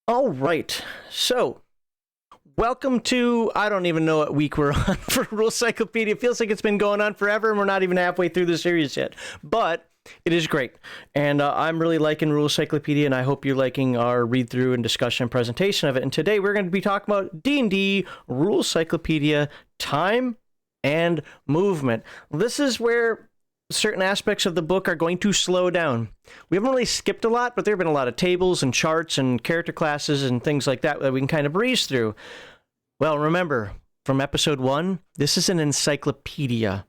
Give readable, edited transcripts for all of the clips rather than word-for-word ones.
All right. So, welcome to, I don't even know what week we're on for Rules Cyclopedia. It feels like it's been going on forever and we're not even halfway through the series yet. But it is great. And I'm really liking Rules Cyclopedia, and I hope you're liking our read through and discussion and presentation of it. And today we're going to be talking about D&D Rules Cyclopedia, time and movement. This is where certain aspects of the book are going to slow down. We haven't really skipped a lot, but there have been a lot of tables and charts and character classes and things like that we can kind of breeze through. Well, remember, from episode 1, this is an encyclopedia.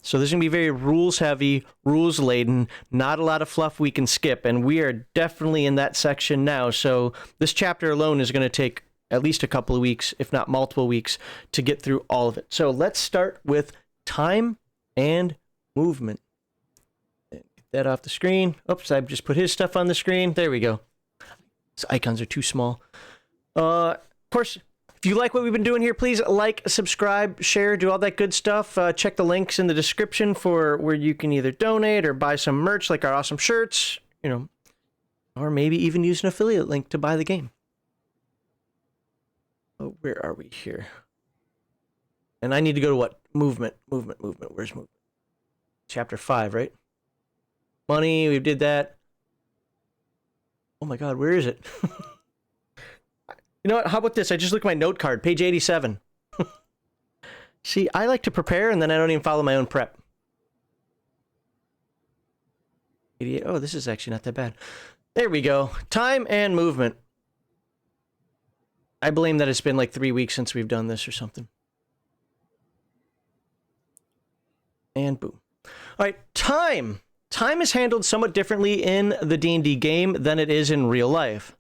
So there's going to be very rules-heavy, rules-laden, not a lot of fluff we can skip, and we are definitely in that section now. So this chapter alone is going to take at least a couple of weeks, if not multiple weeks, to get through all of it. So let's start with time and movement. Get that off the screen. Oops, I just put his stuff on the screen. There we go. His icons are too small. Of course, if you like what we've been doing here, please like, subscribe, share, do all that good stuff. Check the links in the description for where you can either donate or buy some merch like our awesome shirts, or maybe even use an affiliate link to buy the game. Oh, where are we here? And I need to go to what? Movement. Where's movement? Chapter 5, right? Money, we did that. Oh my God, where is it? You know what? How about this? I just look at my note card, page 87. See, I like to prepare and then I don't even follow my own prep. 88. Oh, this is actually not that bad. There we go. Time and movement. I blame that it's been like 3 weeks since we've done this or something. And boom. All right, time. Time is handled somewhat differently in the D&D game than it is in real life.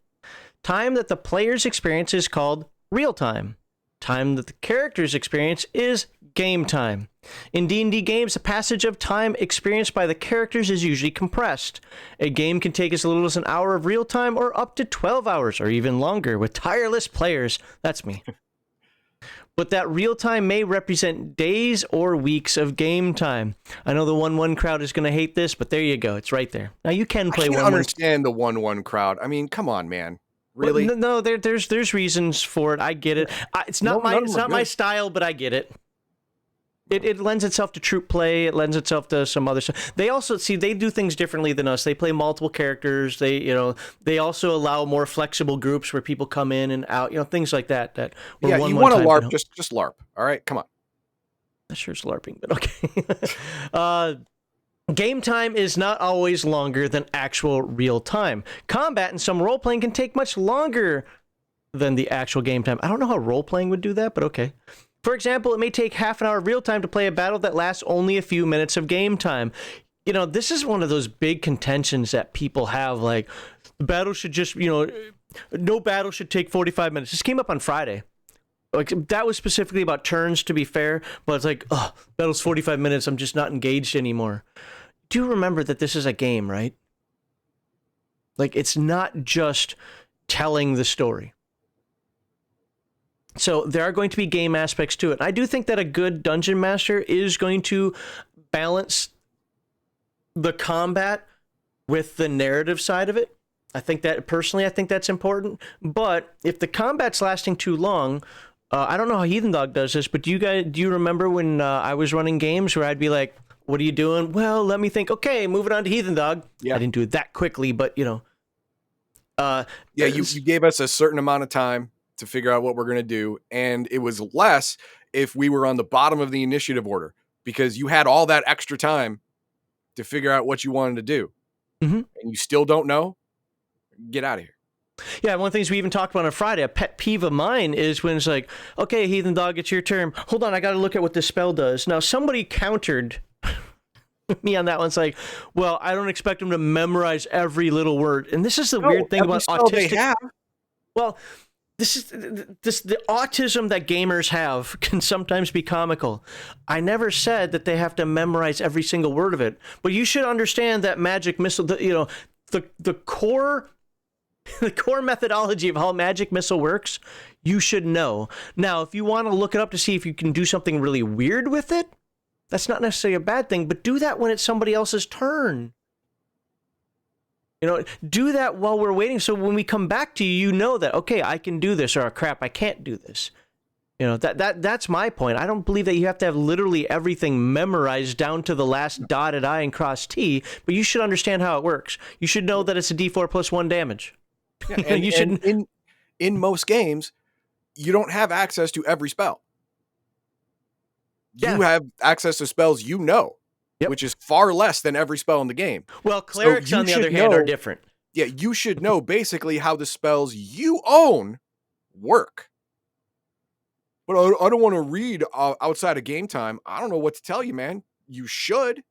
Time that the players experience is called real time. Time that the characters experience is game time. In D&D games, the passage of time experienced by the characters is usually compressed. A game can take as little as an hour of real time or up to 12 hours or even longer with tireless players. That's me. But that real time may represent days or weeks of game time. I know the 1-1 crowd is going to hate this, but there you go. It's right there. Now you can play 1-1. I can't understand the 1-1 crowd. I mean, come on, man. Really? Well, no, there's reasons for it. I get it. It's not my style, but I get it. It lends itself to troop play. It lends itself to some other stuff. They also they do things differently than us. They play multiple characters. They also allow more flexible groups where people come in and out. Things like that. Yeah, you want to LARP? Just LARP. All right, come on. That sure is LARPing, but okay. Game time is not always longer than actual real time. Combat and some role playing can take much longer than the actual game time. I don't know how role playing would do that, but okay. For example, it may take half an hour of real time to play a battle that lasts only a few minutes of game time. This is one of those big contentions that people have, like, the battle should just, no battle should take 45 minutes. This came up on Friday. Like, that was specifically about turns, to be fair, but it's like, battle's 45 minutes, I'm just not engaged anymore. Do remember that this is a game, right? Like, it's not just telling the story. So there are going to be game aspects to it. I do think that a good dungeon master is going to balance the combat with the narrative side of it. I think that's important. But if the combat's lasting too long, I don't know how Heathen Dog does this, but do you remember when I was running games where I'd be like, what are you doing? Well, let me think. Okay, moving on to Heathen Dog. Yeah. I didn't do it that quickly, but you gave us a certain amount of time to figure out what we're going to do. And it was less if we were on the bottom of the initiative order, because you had all that extra time to figure out what you wanted to do. Mm-hmm. And you still don't know, get out of here. Yeah, one of the things we even talked about on Friday, a pet peeve of mine, is when it's like, okay, Heathen Dog, it's your turn. Hold on, I got to look at what this spell does. Now, somebody countered me on that one. It's like, well, I don't expect them to memorize every little word. And this is the weird thing about autistic. Well, the autism that gamers have can sometimes be comical. I never said that they have to memorize every single word of it, but you should understand that magic missile, the core methodology of how magic missile works, you should know. Now, if you want to look it up to see if you can do something really weird with it, that's not necessarily a bad thing, but do that when it's somebody else's turn. Do that while we're waiting. So when we come back to you, you know that, okay, I can do this, or crap, I can't do this. That's my point. I don't believe that you have to have literally everything memorized down to the last dotted I and crossed T, but you should understand how it works. You should know that it's a D4 plus 1 damage. Yeah, and, You shouldn't. In most games, you don't have access to every spell. Yeah. You have access to spells Yep. which is far less than every spell in the game. Well, clerics, So you on the other should hand, know- are different. Yeah, you should know basically how the spells you own work. But I don't want to read outside of game time. I don't know what to tell you, man. You should.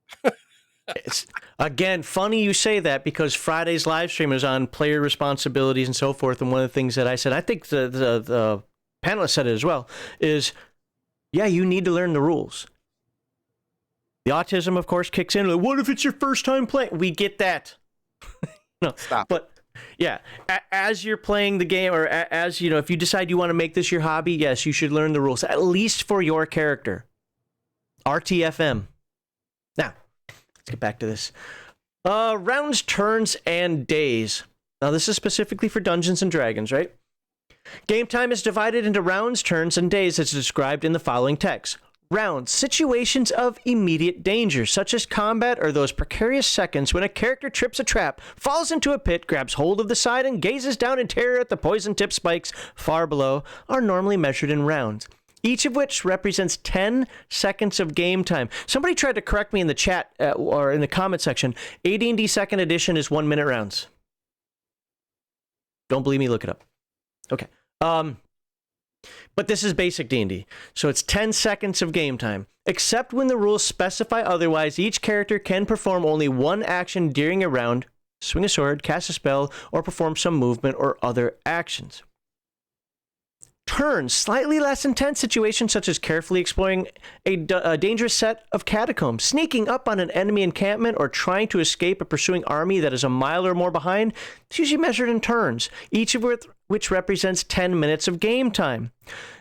It's, again, funny you say that, because Friday's live stream is on player responsibilities and so forth. And one of the things that I said, I think the panelist said it as well, is, yeah, you need to learn the rules. The autism, of course, kicks in. Like, what if it's your first time playing? We get that. No, Stop. But yeah, as you're playing the game, or as if you decide you want to make this your hobby, yes, you should learn the rules, at least for your character. RTFM. Now, let's get back to this. Rounds, turns, and days. Now, this is specifically for Dungeons and Dragons, right? Game time is divided into rounds, turns, and days as described in the following text. Rounds, situations of immediate danger, such as combat or those precarious seconds when a character trips a trap, falls into a pit, grabs hold of the side, and gazes down in terror at the poison-tipped spikes far below, are normally measured in rounds, each of which represents 10 seconds of game time. Somebody tried to correct me in the chat or in the comment section. AD&D 2nd edition is 1 minute rounds. Don't believe me? Look it up. Okay. But this is basic D&D, so it's 10 seconds of game time. Except when the rules specify otherwise, each character can perform only one action during a round, swing a sword, cast a spell, or perform some movement or other actions. Turns, slightly less intense situations such as carefully exploring a dangerous set of catacombs, sneaking up on an enemy encampment, or trying to escape a pursuing army that is a mile or more behind. It's usually measured in turns, each of which represents 10 minutes of game time.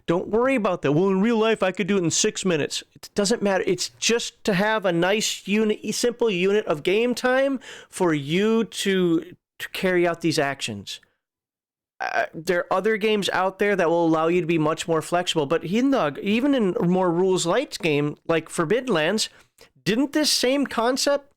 Don't worry about that. Well, in real life, I could do it in 6 minutes. It doesn't matter. It's just to have a nice simple unit of game time for you to carry out these actions. There are other games out there that will allow you to be much more flexible, but even in more rules light game like Forbidden Lands, didn't this same concept,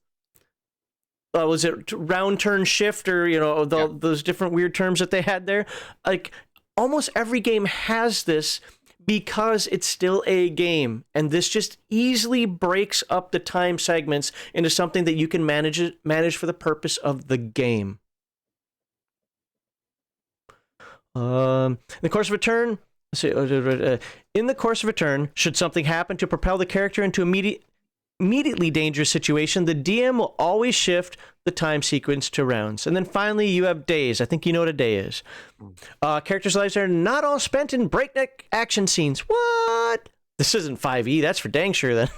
was it round, turn, shift, or those different weird terms that they had there? Like, almost every game has this because it's still a game, and this just easily breaks up the time segments into something that you can manage for the purpose of the game. In the course of a turn, should something happen to propel the character into immediately dangerous situation, the DM will always shift the time sequence to rounds. And then finally, you have days. I think you know what a day is. Characters' lives are not all spent in breakneck action scenes. What? This isn't 5e, that's for dang sure then.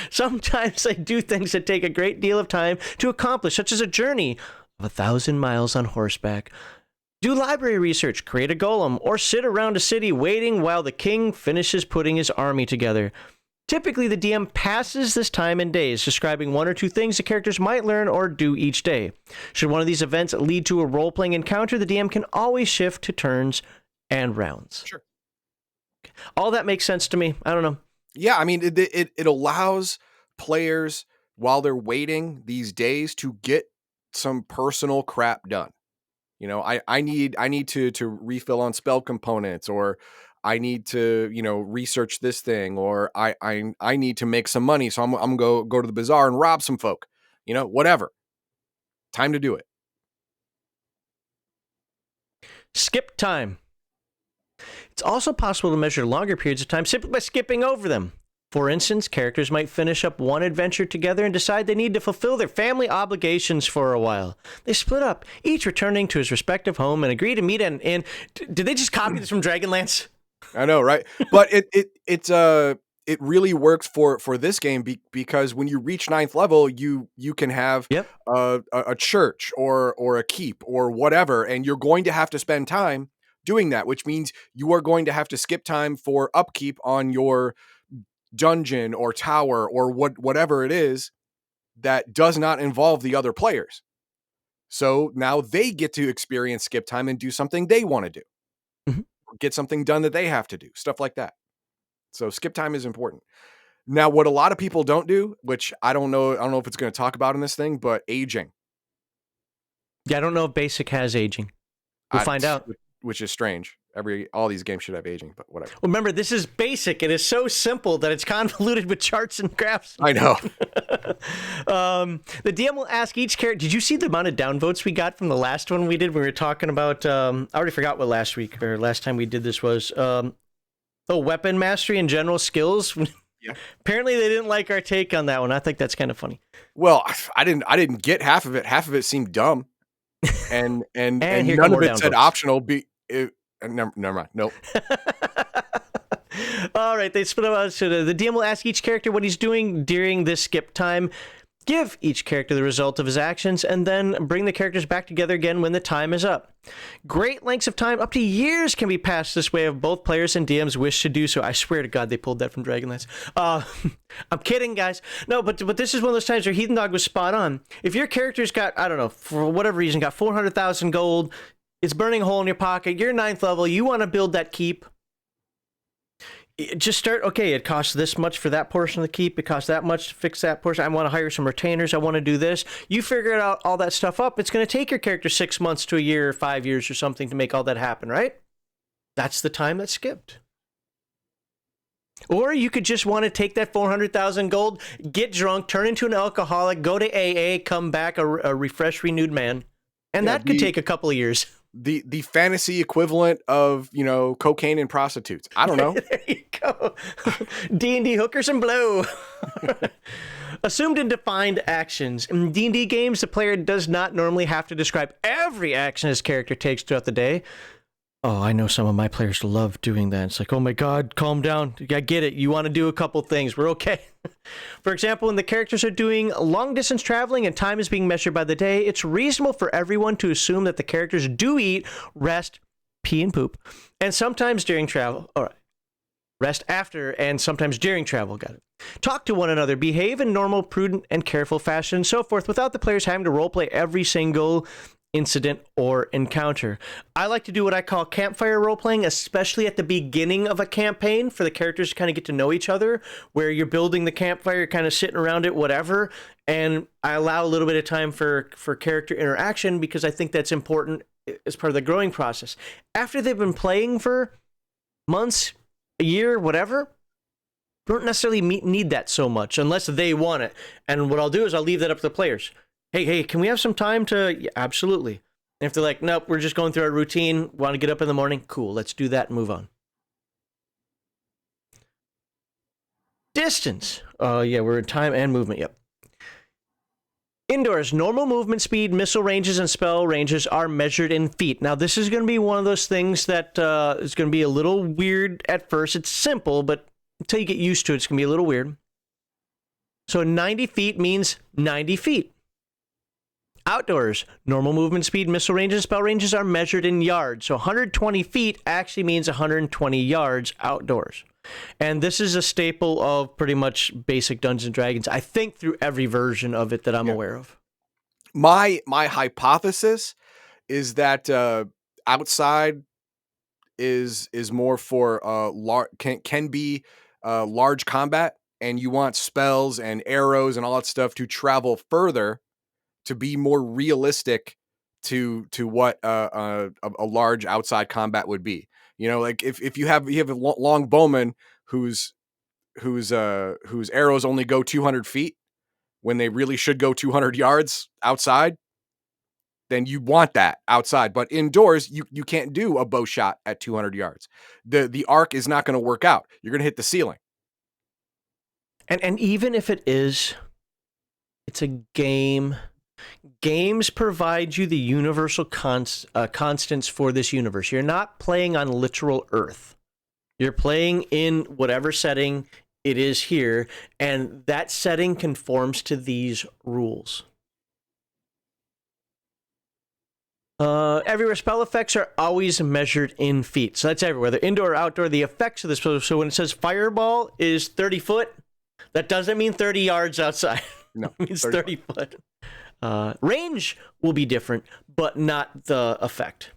Sometimes they do things that take a great deal of time to accomplish, such as a journey of 1,000 miles on horseback, do library research, create a golem, or sit around a city waiting while the king finishes putting his army together. Typically, the DM passes this time in days, describing 1 or 2 things the characters might learn or do each day. Should one of these events lead to a role-playing encounter, the DM can always shift to turns and rounds. Sure. All that makes sense to me. I don't know. Yeah, I mean, it allows players, while they're waiting these days, to get some personal crap done. I need to refill on spell components, or I need to, research this thing, or I need to make some money. So I'm gonna go to the bazaar and rob some folk, whatever. Time to do it. Skip time. It's also possible to measure longer periods of time simply by skipping over them. For instance, characters might finish up one adventure together and decide they need to fulfill their family obligations for a while. They split up, each returning to his respective home, and agree to meet at an inn. Did they just copy this from Dragonlance? I know, right? But it really works for this game because when you reach 9th level, you can have a church or a keep or whatever, and you're going to have to spend time doing that, which means you are going to have to skip time for upkeep on your dungeon or tower or whatever it is that does not involve the other players. So now they get to experience skip time and do something they want to do. Mhm. Get something done that they have to do, stuff like that. So skip time is important. Now, what a lot of people don't do, which I don't know if it's going to talk about in this thing, but aging. Yeah, I don't know if Basic has aging. We'll find out. Which is strange. All these games should have aging, but whatever. Well, remember, this is Basic. It is so simple that it's convoluted with charts and graphs. I know. The DM will ask each character. Did you see the amount of downvotes we got from the last one we did? We were talking about. I already forgot what last time we did this was. Weapon mastery and general skills. Yeah. Apparently, they didn't like our take on that one. I think that's kind of funny. Well, I didn't get half of it. Half of it seemed dumb, and none of it said optional. Never mind. Nope. All right, they split out. So the DM will ask each character what he's doing during this skip time, give each character the result of his actions, and then bring the characters back together again when the time is up. Great lengths of time, up to years, can be passed this way if both players and DMs wish to do so. I swear to God, they pulled that from Dragonlance. I'm kidding, guys. No, but this is one of those times where Heathen Dog was spot on. If your character's got, I don't know, for whatever reason, got 400,000 gold, it's burning a hole in your pocket, you're 9th level, you want to build that keep, just start, okay, it costs this much for that portion of the keep, it costs that much to fix that portion, I want to hire some retainers, I want to do this. You figure out all that stuff up, it's going to take your character 6 months to a year, 5 years or something to make all that happen, right? That's the time that's skipped. Or you could just want to take that 400,000 gold, get drunk, turn into an alcoholic, go to AA, come back a refreshed, renewed man. And that could take a couple of years. The fantasy equivalent of, cocaine and prostitutes. I don't know. There you go. D&D hookers and blow. Assumed and defined actions. In D&D games, the player does not normally have to describe every action his character takes throughout the day. Oh, I know some of my players love doing that. It's like, oh my God, calm down. I get it. You want to do a couple things. We're okay. For example, when the characters are doing long distance traveling and time is being measured by the day, it's reasonable for everyone to assume that the characters do eat, rest, pee and poop, and sometimes during travel. All right. Rest after and sometimes during travel. Got it. Talk to one another, behave in normal, prudent, and careful fashion, and so forth, without the players having to roleplay every single incident or encounter. I like to do what I call campfire role-playing, especially at the beginning of a campaign for the characters to kind of get to know each other, where you're building the campfire, you're kind of sitting around it, whatever, and I allow a little bit of time for character interaction because I think that's important as part of the growing process. After they've been playing for months, a year, whatever, don't necessarily need that so much unless they want it. And what I'll do is I'll leave that up to the players. Hey, can we have some time to... Yeah, absolutely. And if they're like, nope, we're just going through our routine, want to get up in the morning, cool, let's do that and move on. Distance. Yeah, we're in time and movement, yep. Indoors, normal movement speed, missile ranges, and spell ranges are measured in feet. Now, this is going to be one of those things that is going to be a little weird at first. It's simple, but until you get used to it, it's going to be a little weird. So 90 feet means 90 feet. Outdoors, normal movement speed, missile ranges, and spell ranges are measured in yards. So 120 feet actually means 120 yards outdoors. And this is a staple of pretty much basic Dungeons & Dragons, I think, through every version of it that I'm aware of. My hypothesis is that outside is more for can be large combat, and you want spells and arrows and all that stuff to travel further, to be more realistic to what a large outside combat would be. Like if you have a long bowman whose arrows only go 200 feet when they really should go 200 yards outside, then you want that outside. But indoors, you can't do a bow shot at 200 yards. The arc is not going to work out. You're going to hit the ceiling. And even if it's a game. Games provide you the universal constants for this universe. You're not playing on literal Earth. You're playing in whatever setting it is here, and that setting conforms to these rules. Everywhere, spell effects are always measured in feet. So that's everywhere. Whether indoor or outdoor, the effects of this. So when it says fireball is 30 foot, that doesn't mean 30 yards outside. No, it means 30 foot. Range will be different, but not the effect.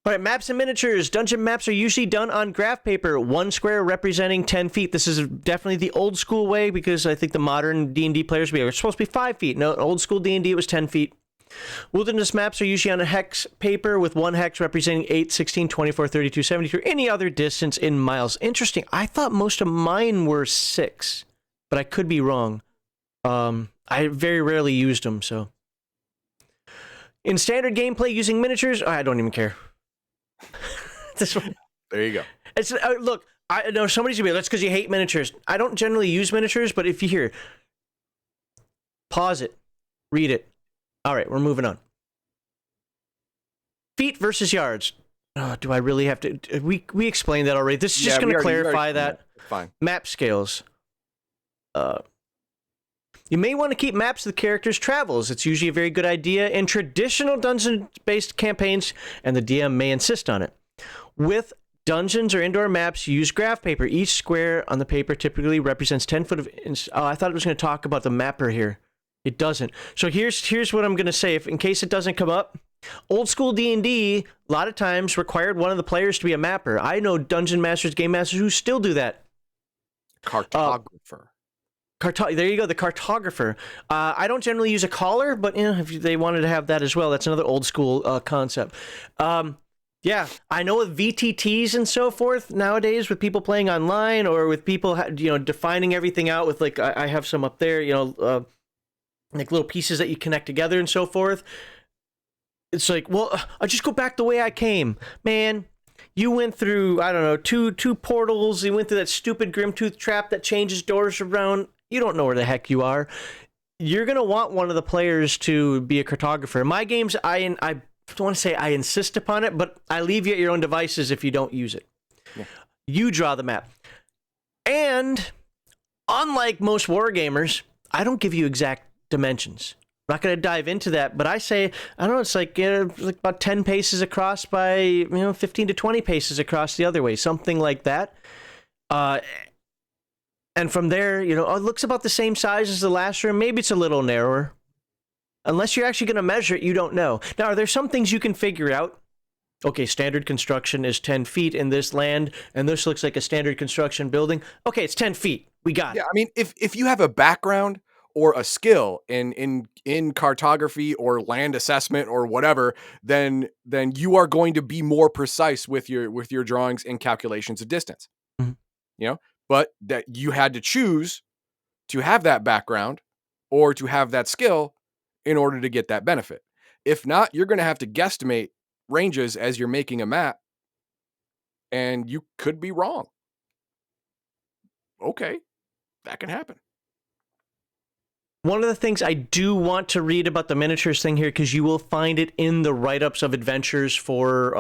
All right, maps and miniatures. Dungeon maps are usually done on graph paper, one square representing 10 feet. This is definitely the old school way, because I think the modern D&D players are supposed to be 5 feet. No, old school D&D, it was 10 feet. Wilderness maps are usually on a hex paper with one hex representing 8, 16, 24, 32, 72, or any other distance in miles. Interesting. I thought most of mine were 6, but I could be wrong. I very rarely used them, so. In standard gameplay using miniatures, I don't even care. This one. There you go. It's look. I know somebody's gonna be. That's because you hate miniatures. I don't generally use miniatures, but if you hear, pause it, read it. All right, we're moving on. Feet versus yards. Oh, do I really have to? We explained that already. This is just going to clarify that. Fine. Map scales. You may want to keep maps of the character's travels. It's usually a very good idea in traditional dungeon-based campaigns, and the DM may insist on it. With dungeons or indoor maps, use graph paper. Each square on the paper typically represents 10 foot of... Oh, I thought it was going to talk about the mapper here. It doesn't. So here's what I'm going to say, in case it doesn't come up. Old school D&D, a lot of times, required one of the players to be a mapper. I know dungeon masters, game masters who still do that. Cartographer. There you go, the cartographer. I don't generally use a caller, but if they wanted to have that as well, that's another old school concept. Yeah, I know with VTTs and so forth nowadays, with people playing online or with people defining everything out with, like, I have some up there, like little pieces that you connect together and so forth. It's like, well, I just go back the way I came, man. You went through, I don't know, two portals. You went through that stupid Grimtooth trap that changes doors around. You don't know where the heck you are. You're going to want one of the players to be a cartographer. In my games, I don't want to say I insist upon it, but I leave you at your own devices if you don't use it. Yeah. You draw the map. And unlike most wargamers, I don't give you exact dimensions. I'm not going to dive into that, but I say, I don't know, it's like about 10 paces across by 15 to 20 paces across the other way, something like that. And from there, it looks about the same size as the last room. Maybe it's a little narrower. Unless you're actually going to measure it, you don't know. Now, are there some things you can figure out? Okay, standard construction is 10 feet in this land, and this looks like a standard construction building. Okay, it's 10 feet. We got it. Yeah, I mean, if you have a background or a skill in cartography or land assessment or whatever, then you are going to be more precise with your drawings and calculations of distance. Mm-hmm. But that you had to choose to have that background or to have that skill in order to get that benefit. If not, you're going to have to guesstimate ranges as you're making a map, and you could be wrong. Okay, that can happen. One of the things I do want to read about the miniatures thing here, because you will find it in the write-ups of adventures for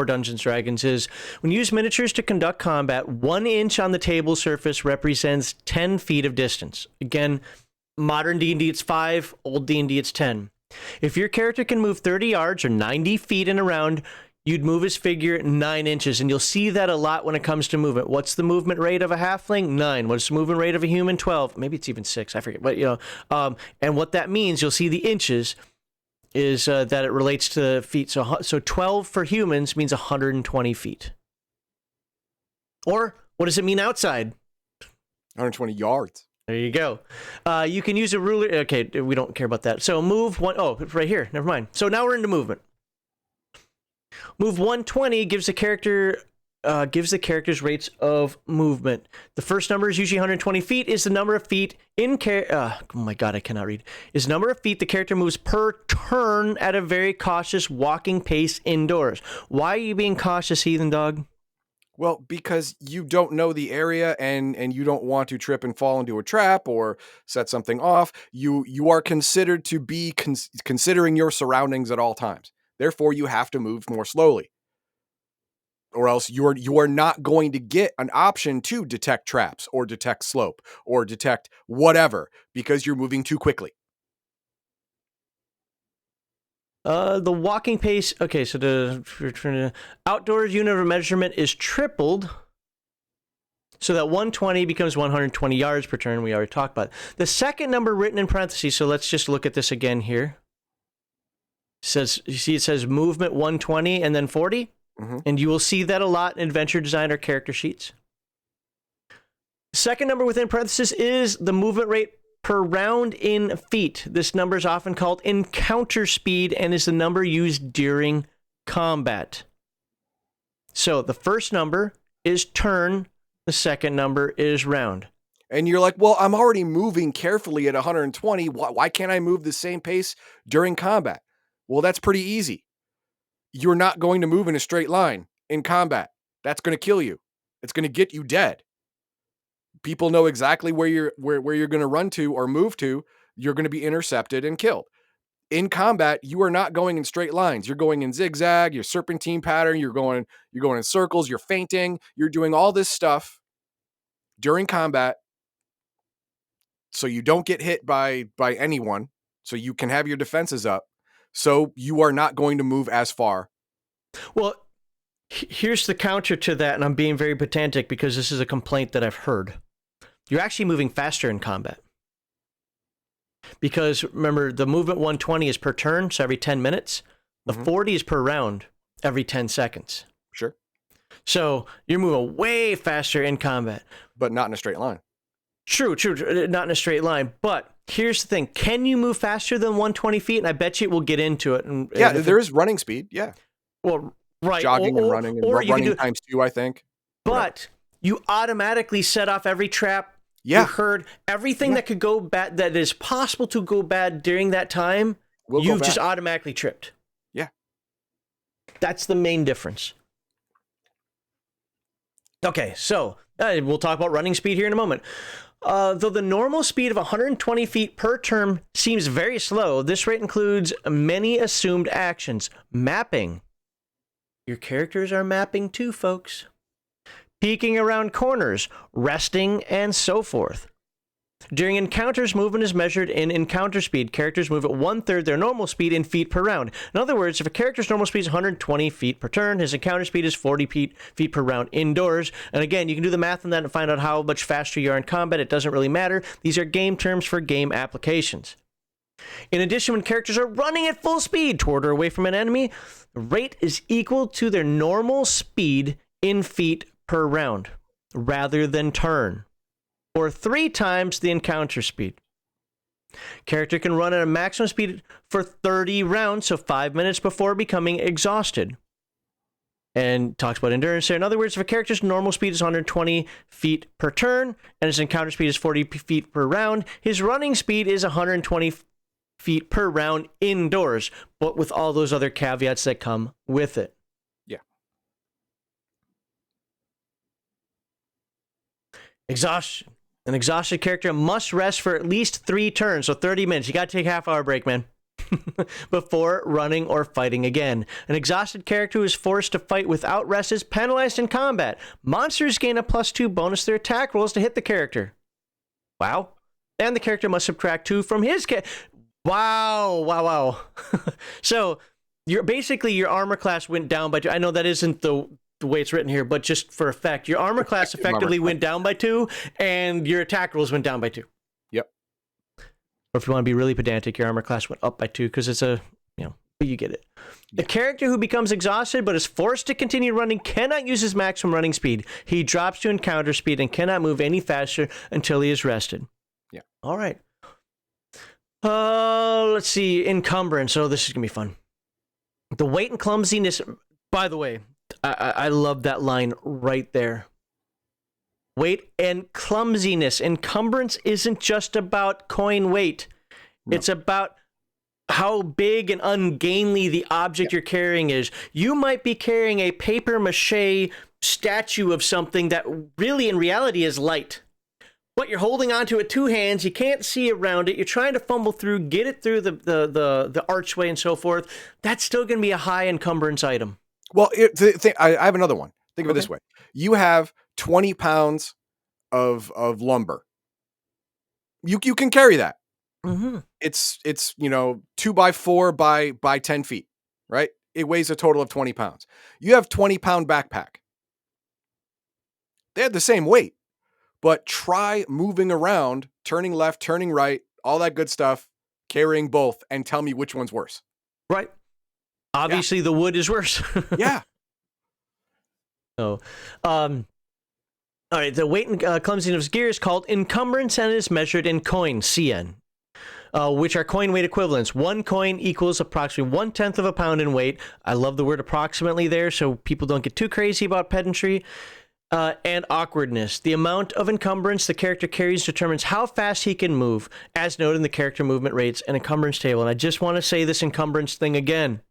Dungeons & Dragons, is when you use miniatures to conduct combat, 1 inch on the table surface represents 10 feet of distance. Again, modern D&D it's 5, old D&D it's 10. If your character can move 30 yards or 90 feet in a round, you'd move his figure 9 inches, and you'll see that a lot when it comes to movement. What's the movement rate of a halfling? 9. What's the movement rate of a human? 12. Maybe it's even 6. I forget. But and what that means, you'll see the inches is that it relates to feet. So 12 for humans means 120 feet. Or what does it mean outside? 120 yards. There you go. You can use a ruler. Okay, we don't care about that. So move one. Oh, right here. Never mind. So now we're into movement. Move 120 gives the character's rates of movement. The first number is usually 120 feet. Is the number of feet oh my god, I cannot read. Is the number of feet the character moves per turn at a very cautious walking pace indoors. Why are you being cautious, heathen dog? Well, because you don't know the area and you don't want to trip and fall into a trap or set something off. You are considered to be considering your surroundings at all times. Therefore, you have to move more slowly, or else you are not going to get an option to detect traps or detect slope or detect whatever because you're moving too quickly. The walking pace. Okay, so the outdoors unit of measurement is tripled. So that 120 becomes 120 yards per turn. We already talked about it. The second number written in parentheses, so let's just look at this again here. You see it says movement 120 and then 40? Mm-hmm. And you will see that a lot in Adventure Designer character sheets. Second number within parentheses is the movement rate per round in feet. This number is often called encounter speed and is the number used during combat. So the first number is turn. The second number is round. And you're like, well, I'm already moving carefully at 120. Why can't I move the same pace during combat? Well, that's pretty easy. You're not going to move in a straight line in combat. That's going to kill you. It's going to get you dead. People know exactly where you're going to run to or move to. You're going to be intercepted and killed. In combat, you are not going in straight lines. You're going in zigzag, your serpentine pattern, you're going in circles, you're feinting, you're doing all this stuff during combat so you don't get hit by anyone, so you can have your defenses up, so you are not going to move as far. Well, here's the counter to that, and I'm being very pedantic because this is a complaint that I've heard. You're actually moving faster in combat. Because remember, the movement 120 is per turn, so every 10 minutes. The 40 is per round, every 10 seconds. Sure. So you're moving way faster in combat. But not in a straight line. True. Not in a straight line. But here's the thing. Can you move faster than 120 feet? And I bet you we'll get into it. There is running speed. Yeah. Well, right. Jogging and running. And running times 2, I think. But you automatically set off every trap. Yeah. You heard everything that could go bad, that is possible to go bad during that time, you've just automatically tripped. Yeah. That's the main difference. Okay, so we'll talk about running speed here in a moment. Though the normal speed of 120 feet per turn seems very slow, this rate includes many assumed actions. Mapping. Your characters are mapping too, folks. Peeking around corners, resting, and so forth. During encounters, movement is measured in encounter speed. Characters move at 1/3 their normal speed in feet per round. In other words, if a character's normal speed is 120 feet per turn, his encounter speed is 40 feet per round indoors. And again, you can do the math on that and find out how much faster you are in combat. It doesn't really matter. These are game terms for game applications. In addition, when characters are running at full speed toward or away from an enemy, the rate is equal to their normal speed in feet per round, rather than turn, or 3 times the encounter speed. Character can run at a maximum speed for 30 rounds, so 5 minutes before becoming exhausted. And talks about endurance there. In other words, if a character's normal speed is 120 feet per turn, and his encounter speed is 40 feet per round, his running speed is 120 feet per round indoors, but with all those other caveats that come with it. Exhaustion. An exhausted character must rest for at least 3 turns, so 30 minutes. You got to take a half-hour break, man, before running or fighting again. An exhausted character who is forced to fight without rest is penalized in combat. Monsters gain a +2 bonus to their attack rolls to hit the character. Wow. And the character must subtract 2 from his Wow. So, your armor class went down by 2. I know that isn't the way it's written here, but just for effect, your armor class effectively went down by 2, and your attack rolls went down by 2. Yep. Or if you want to be really pedantic, your armor class went up by 2 because it's you get it. The character who becomes exhausted but is forced to continue running cannot use his maximum running speed. He drops to encounter speed and cannot move any faster until he is rested. Yeah. All right. Let's see. Encumbrance. Oh, this is going to be fun. The weight and clumsiness. By the way, I love that line right there. Weight and clumsiness. Encumbrance isn't just about coin weight. No. It's about how big and ungainly the object you're carrying is. You might be carrying a paper mache statue of something that really in reality is light. But you're holding onto it with 2 hands. You can't see around it. You're trying to fumble through, get it through the archway and so forth. That's still going to be a high encumbrance item. Well, I have another one. Think of it this way. You have 20 pounds of lumber. You can carry that. Mm-hmm. It's 2 by 4 by 10 feet, right? It weighs a total of 20 pounds. You have 20-pound backpack. They have the same weight, but try moving around, turning left, turning right, all that good stuff, carrying both, and tell me which one's worse. Right. Obviously, the wood is worse. Yeah. So, all right. The weight and clumsiness of gear is called encumbrance and is measured in coin, CN, which are coin weight equivalents. One coin equals approximately 1/10 of a pound in weight. I love the word approximately there, so people don't get too crazy about pedantry. And awkwardness. The amount of encumbrance the character carries determines how fast he can move, as noted in the character movement rates and encumbrance table. And I just want to say this encumbrance thing again.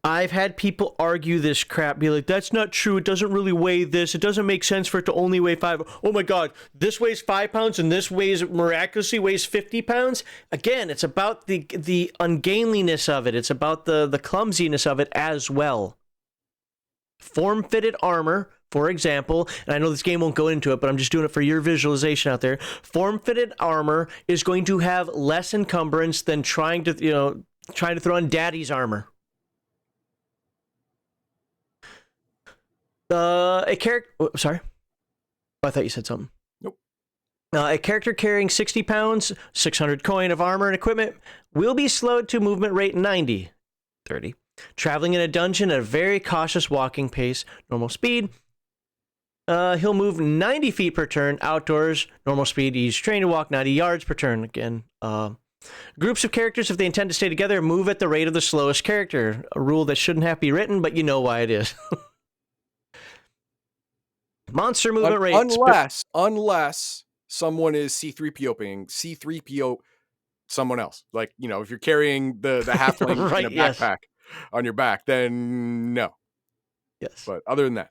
I've had people argue this crap, be like, that's not true. It doesn't really weigh this. It doesn't make sense for it to only weigh 5. Oh my God, this weighs 5 pounds and this miraculously weighs 50 pounds. Again, it's about the ungainliness of it. It's about the clumsiness of it as well. Form-fitted armor, for example, and I know this game won't go into it, but I'm just doing it for your visualization out there. Form-fitted armor is going to have less encumbrance than trying to throw on daddy's armor. A character. Sorry. Oh, I thought you said something. Nope. A character carrying 60 pounds, 600 coin of armor and equipment will be slowed to movement rate 90, 30. Traveling in a dungeon at a very cautious walking pace, normal speed. He'll move 90 feet per turn outdoors, normal speed. He's trained to walk 90 yards per turn. Again, groups of characters, if they intend to stay together, move at the rate of the slowest character. A rule that shouldn't have to be written, but you know why it is. Monster movement rate. Unless someone is C-3POing C-3PO someone else. Like, if you're carrying the halfling right, in a backpack on your back, then no. Yes. But other than that.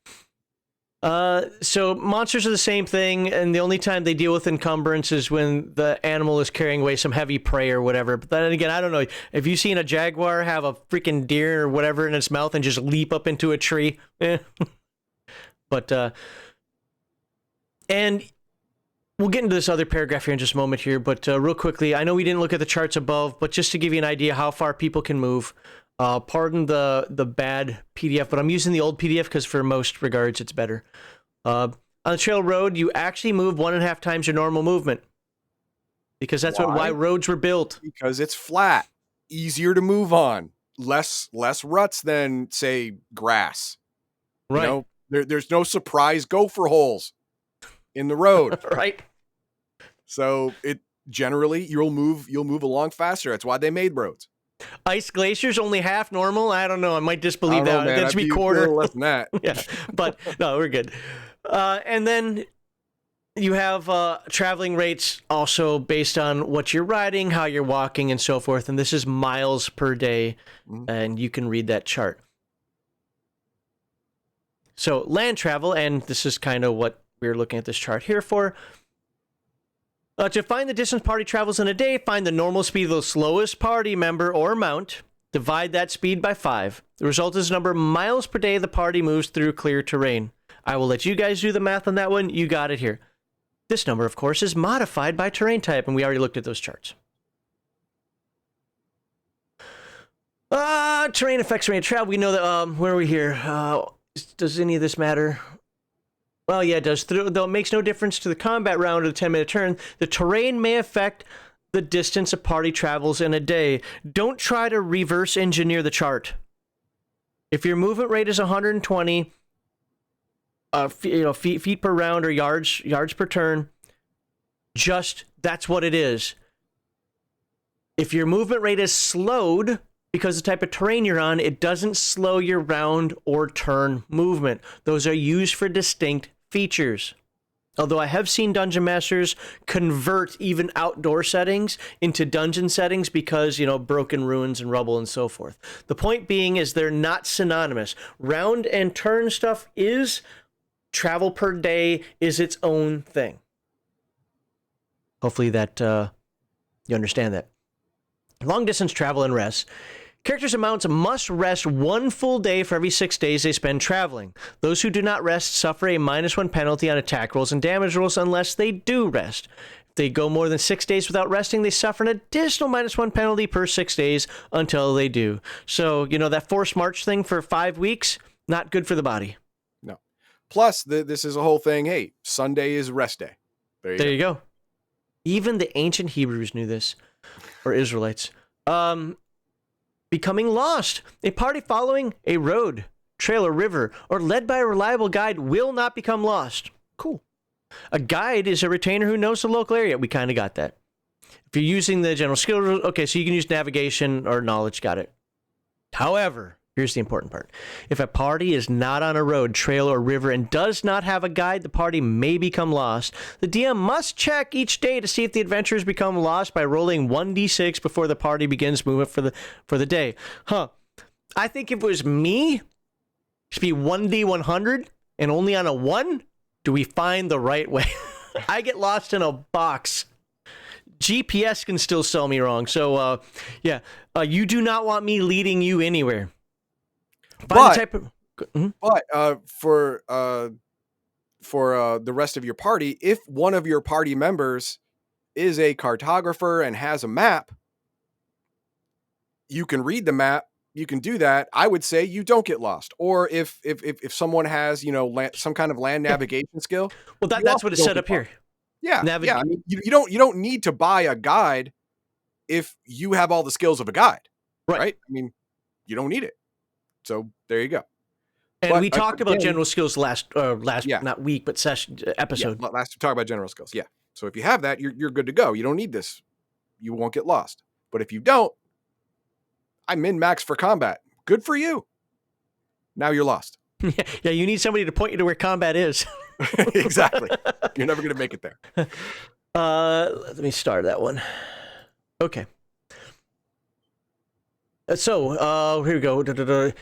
So monsters are the same thing, and the only time they deal with encumbrance is when the animal is carrying away some heavy prey or whatever. But then again, I don't know. Have you seen a jaguar have a freaking deer or whatever in its mouth and just leap up into a tree? But, and we'll get into this other paragraph here in just a moment here, but real quickly, I know we didn't look at the charts above, but just to give you an idea how far people can move, pardon the bad PDF, but I'm using the old PDF because for most regards, it's better. On the trail road, you actually move 1.5 times your normal movement because that's why roads were built. Because it's flat, easier to move on, less ruts than, say, grass. Right. There's no surprise gopher holes in the road. Right. So it generally you'll move along faster. That's why they made roads. Ice glaciers only half normal. I don't know. I might disbelieve that. That should be quarter. Less than that. Yeah, but no, we're good. And then you have traveling rates also based on what you're riding, how you're walking, and so forth. And this is miles per day, and you can read that chart. So land travel, and this is kind of what we're looking at this chart here for. To find the distance party travels in a day, find the normal speed of the slowest party member or mount. Divide that speed by 5. The result is the number of miles per day the party moves through clear terrain. I will let you guys do the math on that one. You got it here. This number, of course, is modified by terrain type, and we already looked at those charts. Terrain affects rate of travel. We know that, where are we here? Does any of this matter? Well, yeah, it does. Though it makes no difference to the combat round or the 10-minute turn, the terrain may affect the distance a party travels in a day. Don't try to reverse engineer the chart. If your movement rate is 120 feet per round or yards per turn, just that's what it is. If your movement rate is slowed because of the type of terrain you're on, it doesn't slow your round or turn movement. Those are used for distinct features. Although I have seen dungeon masters convert even outdoor settings into dungeon settings because, broken ruins and rubble and so forth. The point being is they're not synonymous. Round and turn stuff is travel per day is its own thing. Hopefully that you understand that. Long distance travel and rest. Characters and mounts must rest 1 full day for every 6 days they spend traveling. Those who do not rest suffer a -1 penalty on attack rolls and damage rolls unless they do rest. If they go more than 6 days without resting, they suffer an additional -1 penalty per 6 days until they do. So, that forced march thing for 5 weeks, not good for the body. No. Plus, this is a whole thing. Hey, Sunday is rest day. There you go. Even the ancient Hebrews knew this, or Israelites. Becoming lost. A party following a road, trail, or river, or led by a reliable guide will not become lost. Cool. A guide is a retainer who knows the local area. We kind of got that. If you're using the general skill rules, okay, so you can use navigation or knowledge. Got it. However, here's the important part. If a party is not on a road, trail, or river and does not have a guide, the party may become lost. The DM must check each day to see if the adventurers become lost by rolling 1d6 before the party begins movement for the day. I think if it was me, it should be 1d100, and only on a 1 do we find the right way. I get lost in a box. GPS can still sell me wrong. So, you do not want me leading you anywhere. But for the rest of your party, if one of your party members is a cartographer and has a map, you can read the map. You can do that. I would say you don't get lost. Or if someone has some kind of land navigation skill, well, that's what it's set up here. Yeah, yeah. I mean, you don't need to buy a guide if you have all the skills of a guide, right? I mean, you don't need it. So there you go. And we talked about general skills last not week, but episode. Yeah, last talk about general skills. Yeah. So if you have that, you're good to go. You don't need this. You won't get lost. But if you don't, I min-max for combat. Good for you. Now you're lost. Yeah, you need somebody to point you to where combat is. Exactly. You're never going to make it there. Let me start that one. Okay. So, here we go.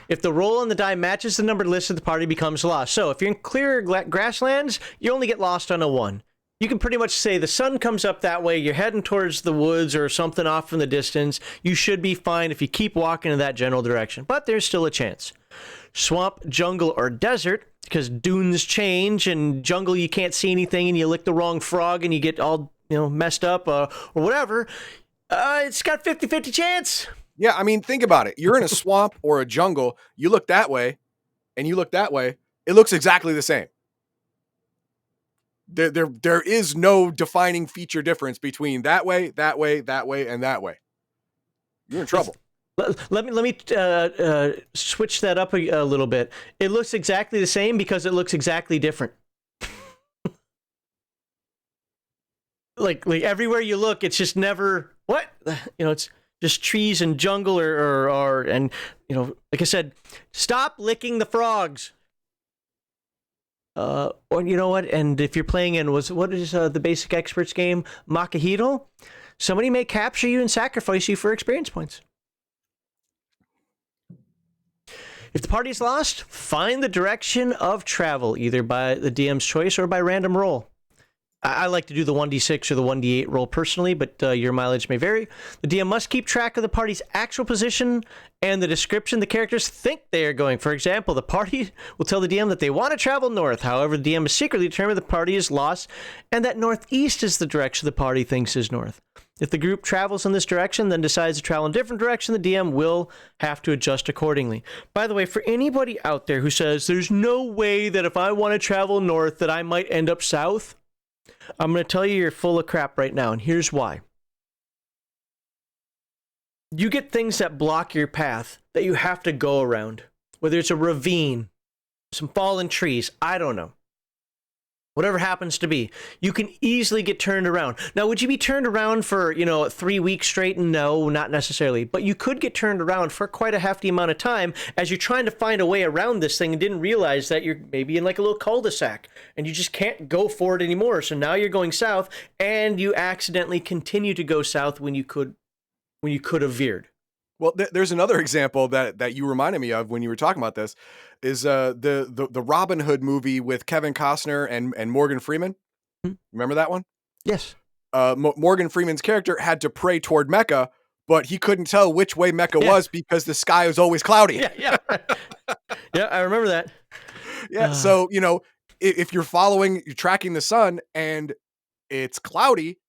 If the roll on the die matches the number listed, the party becomes lost. So, if you're in clear grasslands, you only get lost on a 1. You can pretty much say the sun comes up that way, you're heading towards the woods or something off in the distance. You should be fine if you keep walking in that general direction, but there's still a chance. Swamp, jungle, or desert, because dunes change, and jungle you can't see anything and you lick the wrong frog and you get all messed up or whatever. It's got 50-50 chance. Yeah, I mean, think about it. You're in a swamp or a jungle, you look that way and you look that way, it looks exactly the same. There is no defining feature difference between that way, that way, that way, and that way. You're in trouble. Let me switch that up a little bit. It looks exactly the same because it looks exactly different. like everywhere you look, it's just never what it's just trees and jungle or and like I said, stop licking the frogs. Or you know what? And if you're playing in what is the basic experts game, Makahito, somebody may capture you and sacrifice you for experience points. If the party's lost, find the direction of travel, either by the DM's choice or by random roll. I like to do the 1d6 or the 1d8 roll personally, but your mileage may vary. The DM must keep track of the party's actual position and the description the characters think they are going. For example, the party will tell the DM that they want to travel north. However, the DM has secretly determined the party is lost and that northeast is the direction the party thinks is north. If the group travels in this direction, then decides to travel in a different direction, the DM will have to adjust accordingly. By the way, for anybody out there who says, there's no way that if I want to travel north that I might end up south, I'm going to tell you you're full of crap right now, and here's why. You get things that block your path that you have to go around, whether it's a ravine, some fallen trees, I don't know. Whatever happens to be, you can easily get turned around. Now, would you be turned around for, 3 weeks straight? No, not necessarily. But you could get turned around for quite a hefty amount of time as you're trying to find a way around this thing and didn't realize that you're maybe in like a little cul-de-sac and you just can't go forward anymore. So now you're going south and you accidentally continue to go south when you could have veered. Well, there's another example that you reminded me of when you were talking about this is the Robin Hood movie with Kevin Costner and Morgan Freeman. Remember that one? Yes. Morgan Freeman's character had to pray toward Mecca, but he couldn't tell which way Mecca was because the sky was always cloudy. Yeah. Yeah, I remember that. Yeah. So, if you're tracking the sun and it's cloudy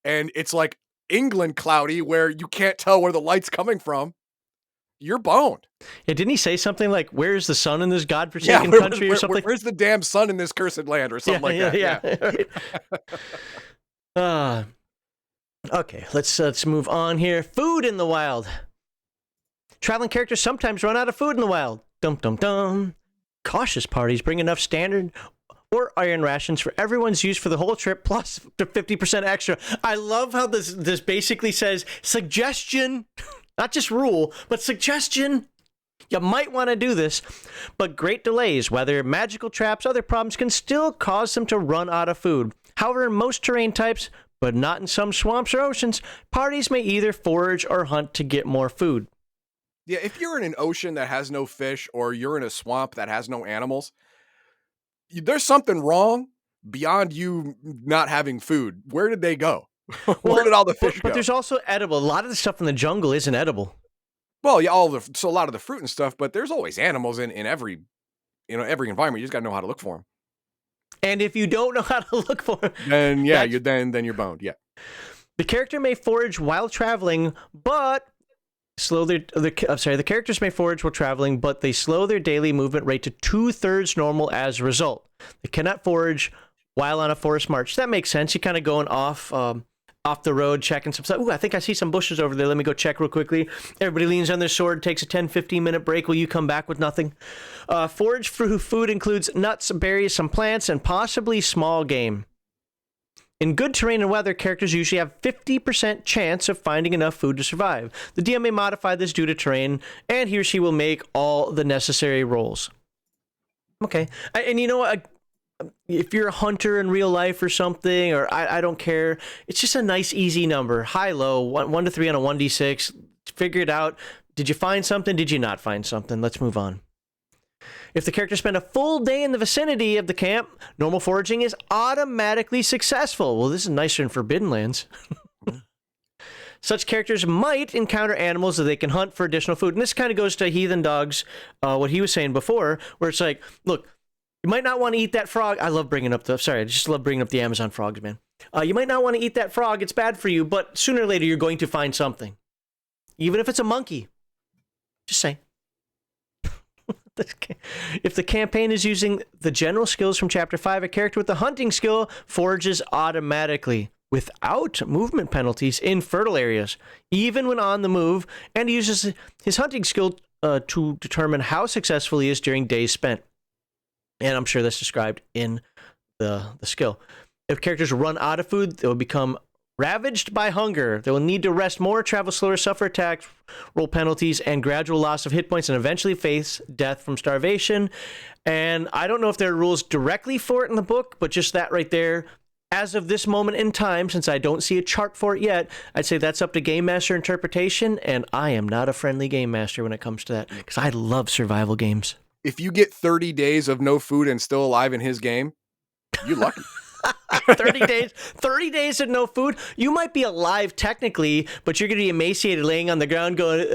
and it's like England cloudy where you can't tell where the light's coming from, you're boned. Yeah, didn't he say something like, "Where's the sun in this godforsaken country" or something? Where's the damn sun in this cursed land or something like that? Yeah. Right. Okay, let's move on here. Food in the wild. Traveling characters sometimes run out of food in the wild. Dum dum dum. Cautious parties bring enough standard or iron rations for everyone's use for the whole trip, plus to 50% extra. I love how this basically says suggestion, not just rule, but suggestion. You might want to do this, but great delays, whether magical traps, other problems, can still cause them to run out of food. However, in most terrain types, but not in some swamps or oceans, parties may either forage or hunt to get more food. Yeah, if you're in an ocean that has no fish, or you're in a swamp that has no animals, there's something wrong beyond you not having food. Where did they go? Where did all the fish go? But there's also edible. A lot of the stuff in the jungle isn't edible. Well, yeah, so a lot of the fruit and stuff, but there's always animals in every environment. You just got to know how to look for them. And if you don't know how to look for them, then yeah, you're boned. Yeah. The character may forage while traveling, but the characters may forage while traveling, but they slow their daily movement rate to 2/3 normal as a result. They cannot forage while on a forest march. That makes sense. You're kind of going off the road, checking some stuff. Ooh, I think I see some bushes over there. Let me go check real quickly. Everybody leans on their sword, takes a 10-15 minute break. Will you come back with nothing? Forage food includes nuts, berries, some plants, and possibly small game. In good terrain and weather, characters usually have 50% chance of finding enough food to survive. The DM may modify this due to terrain, and he or she will make all the necessary rolls. Okay. And you know what? If you're a hunter in real life or something, or I don't care, it's just a nice, easy number. High, low, 1 to 3 on a 1d6. Figure it out. Did you find something? Did you not find something? Let's move on. If the character spend a full day in the vicinity of the camp, normal foraging is automatically successful. Well, this is nicer in Forbidden Lands. Such characters might encounter animals that they can hunt for additional food. And this kind of goes to Heathen Dogs, what he was saying before, where it's like, look, you might not want to eat that frog. I just love bringing up the Amazon frogs, man. You might not want to eat that frog. It's bad for you, but sooner or later you're going to find something. Even if it's a monkey. Just saying. If the campaign is using the general skills from Chapter 5, a character with the hunting skill forages automatically without movement penalties in fertile areas, even when on the move, and he uses his hunting skill to determine how successful he is during days spent. And I'm sure that's described in the skill. If characters run out of food, they will become ravaged by hunger. They will need to rest more, travel slower, suffer attacks, roll penalties, and gradual loss of hit points, and eventually face death from starvation. And I don't know if there are rules directly for it in the book, but just that right there, as of this moment in time, since I don't see a chart for it yet, I'd say that's up to Game Master interpretation, and I am not a friendly Game Master when it comes to that, because I love survival games. If you get 30 days of no food and still alive in his game, you're lucky. 30 days of no food. You might be alive technically, but you're going to be emaciated, laying on the ground, going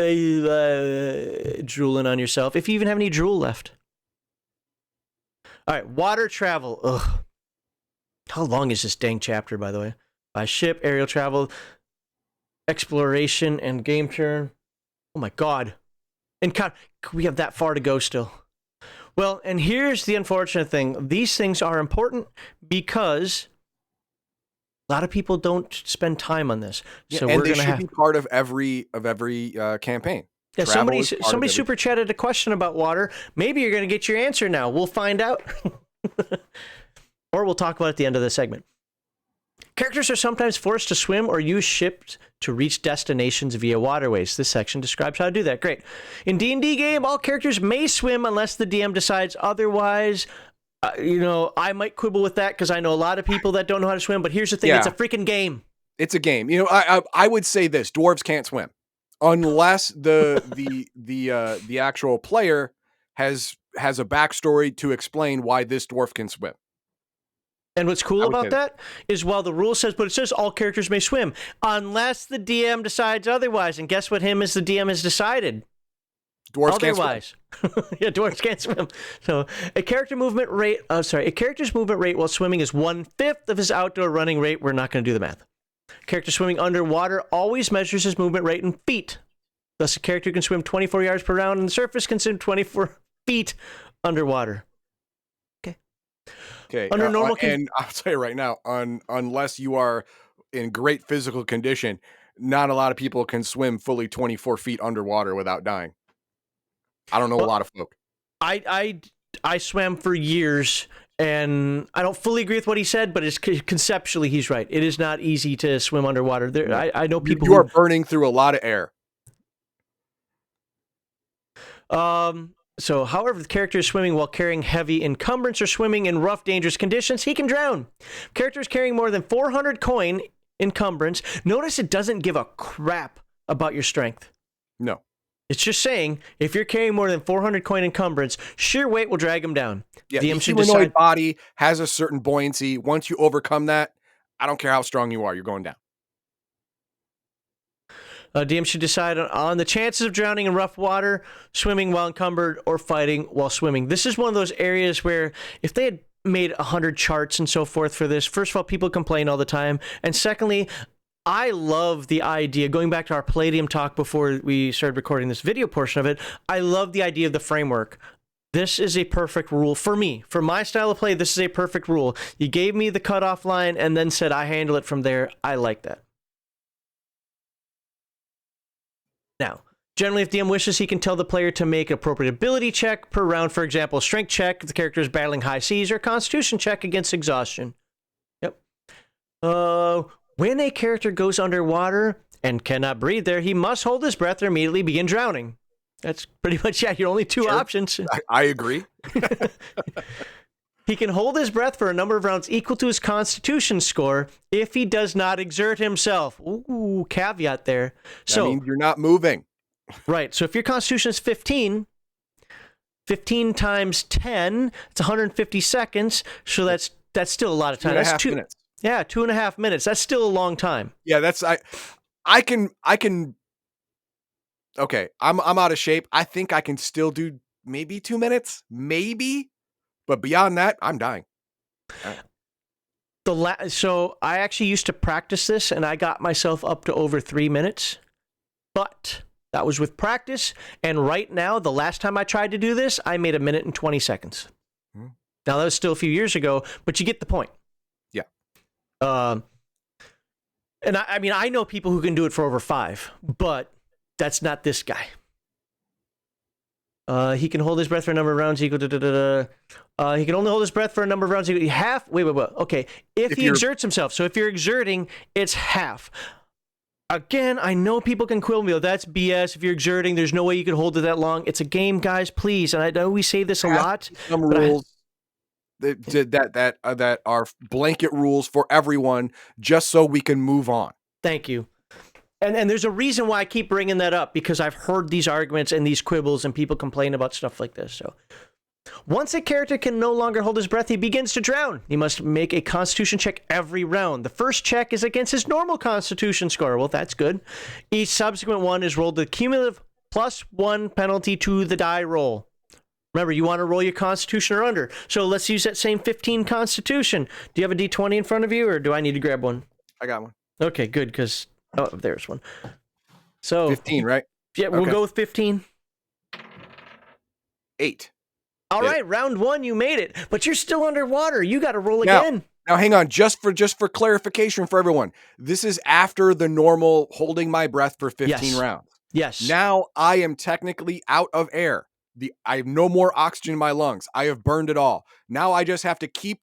drooling on yourself. If you even have any drool left. All right, water travel. Ugh. How long is this dang chapter, by the way? By ship, aerial travel, exploration, and game turn. Oh my God! And we have that far to go still. Well, and here's the unfortunate thing. These things are important because a lot of people don't spend time on this. Yeah, so and we're they going to should have be part of every campaign. Yeah, somebody super chatted a question about water. Maybe you're going to get your answer now. We'll find out. Or we'll talk about it at the end of the segment. Characters are sometimes forced to swim or use ships to reach destinations via waterways. This section describes how to do that. Great. In D&D game, all characters may swim unless the DM decides otherwise. I might quibble with that because I know a lot of people that don't know how to swim, but here's the thing. Yeah. It's a freaking game. It's a game. I would say this. Dwarves can't swim unless the actual player has a backstory to explain why this dwarf can swim. And what's cool about that is while the rule says, but it says all characters may swim unless the DM decides otherwise. And guess what him as the DM has decided? Dwarves can't swim. Yeah, dwarves can't swim. So a character's movement rate while swimming is 1/5 of his outdoor running rate. We're not going to do the math. Character swimming underwater always measures his movement rate in feet. Thus, a character can swim 24 yards per round on the surface, can swim 24 feet underwater. Okay. Under normal and I'll tell you right now, unless you are in great physical condition, not a lot of people can swim fully 24 feet underwater without dying. I don't know a lot of folk. I swam for years, and I don't fully agree with what he said, but it's conceptually he's right. It is not easy to swim underwater. I know people you are burning through a lot of air. So, however, the character is swimming while carrying heavy encumbrance or swimming in rough, dangerous conditions, he can drown. Characters carrying more than 400 coin encumbrance. Notice it doesn't give a crap about your strength. No. It's just saying, if you're carrying more than 400 coin encumbrance, sheer weight will drag him down. Yeah, the humanoid body has a certain buoyancy. Once you overcome that, I don't care how strong you are, you're going down. DM should decide on the chances of drowning in rough water, swimming while encumbered, or fighting while swimming. This is one of those areas where if they had made 100 charts and so forth for this, first of all, people complain all the time. And secondly, I love the idea, going back to our Palladium talk before we started recording this video portion of it, I love the idea of the framework. This is a perfect rule for me. For my style of play, this is a perfect rule. You gave me the cutoff line and then said I handle it from there. I like that. Now, generally, if DM wishes, he can tell the player to make an appropriate ability check per round. For example, strength check if the character is battling high seas, or constitution check against exhaustion. Yep. When a character goes underwater and cannot breathe there, he must hold his breath or immediately begin drowning. That's pretty much, your only two options. I agree. He can hold his breath for a number of rounds equal to his constitution score if he does not exert himself. Ooh, caveat there. That means you're not moving. Right. So if your constitution is 15 times 10, it's 150 seconds. So that's still a lot of time. 2.5 minutes. Yeah, 2.5 minutes. That's still a long time. Yeah, I can okay, I'm out of shape. I think I can still do maybe 2 minutes, maybe. But beyond that, I'm dying. So I actually used to practice this, and I got myself up to over 3 minutes. But that was with practice. And right now, the last time I tried to do this, I made 1 minute and 20 seconds. Now, that was still a few years ago, but you get the point. Yeah. And I mean, I know people who can do it for over 5, but that's not this guy. He can hold his breath for a number of rounds equal to... he can only hold his breath for a number of rounds equal to half... Wait. Okay. If he exerts himself. So if you're exerting, it's half. Again, I know people can quibble me. Oh, that's BS. If you're exerting, there's no way you can hold it that long. It's a game, guys, please. And I know we say this a lot. Some rules that are blanket rules for everyone just so we can move on. Thank you. And there's a reason why I keep bringing that up, because I've heard these arguments and these quibbles and people complain about stuff like this. So once a character can no longer hold his breath, he begins to drown. He must make a constitution check every round. The first check is against his normal constitution score. Well, that's good. Each subsequent one is rolled the cumulative +1 penalty to the die roll. Remember, you want to roll your constitution or under. So let's use that same 15 constitution. Do you have a D20 in front of you, or do I need to grab one? I got one. Okay, good, because... Oh, there's one. So 15, right? Yeah, we'll go with 15. 8. All right, round 1, you made it, but you're still underwater. You got to roll again. Now, hang on, just for clarification for everyone. This is after the normal holding my breath for 15 rounds. Yes. Now I am technically out of air. I have no more oxygen in my lungs. I have burned it all. Now I just have to keep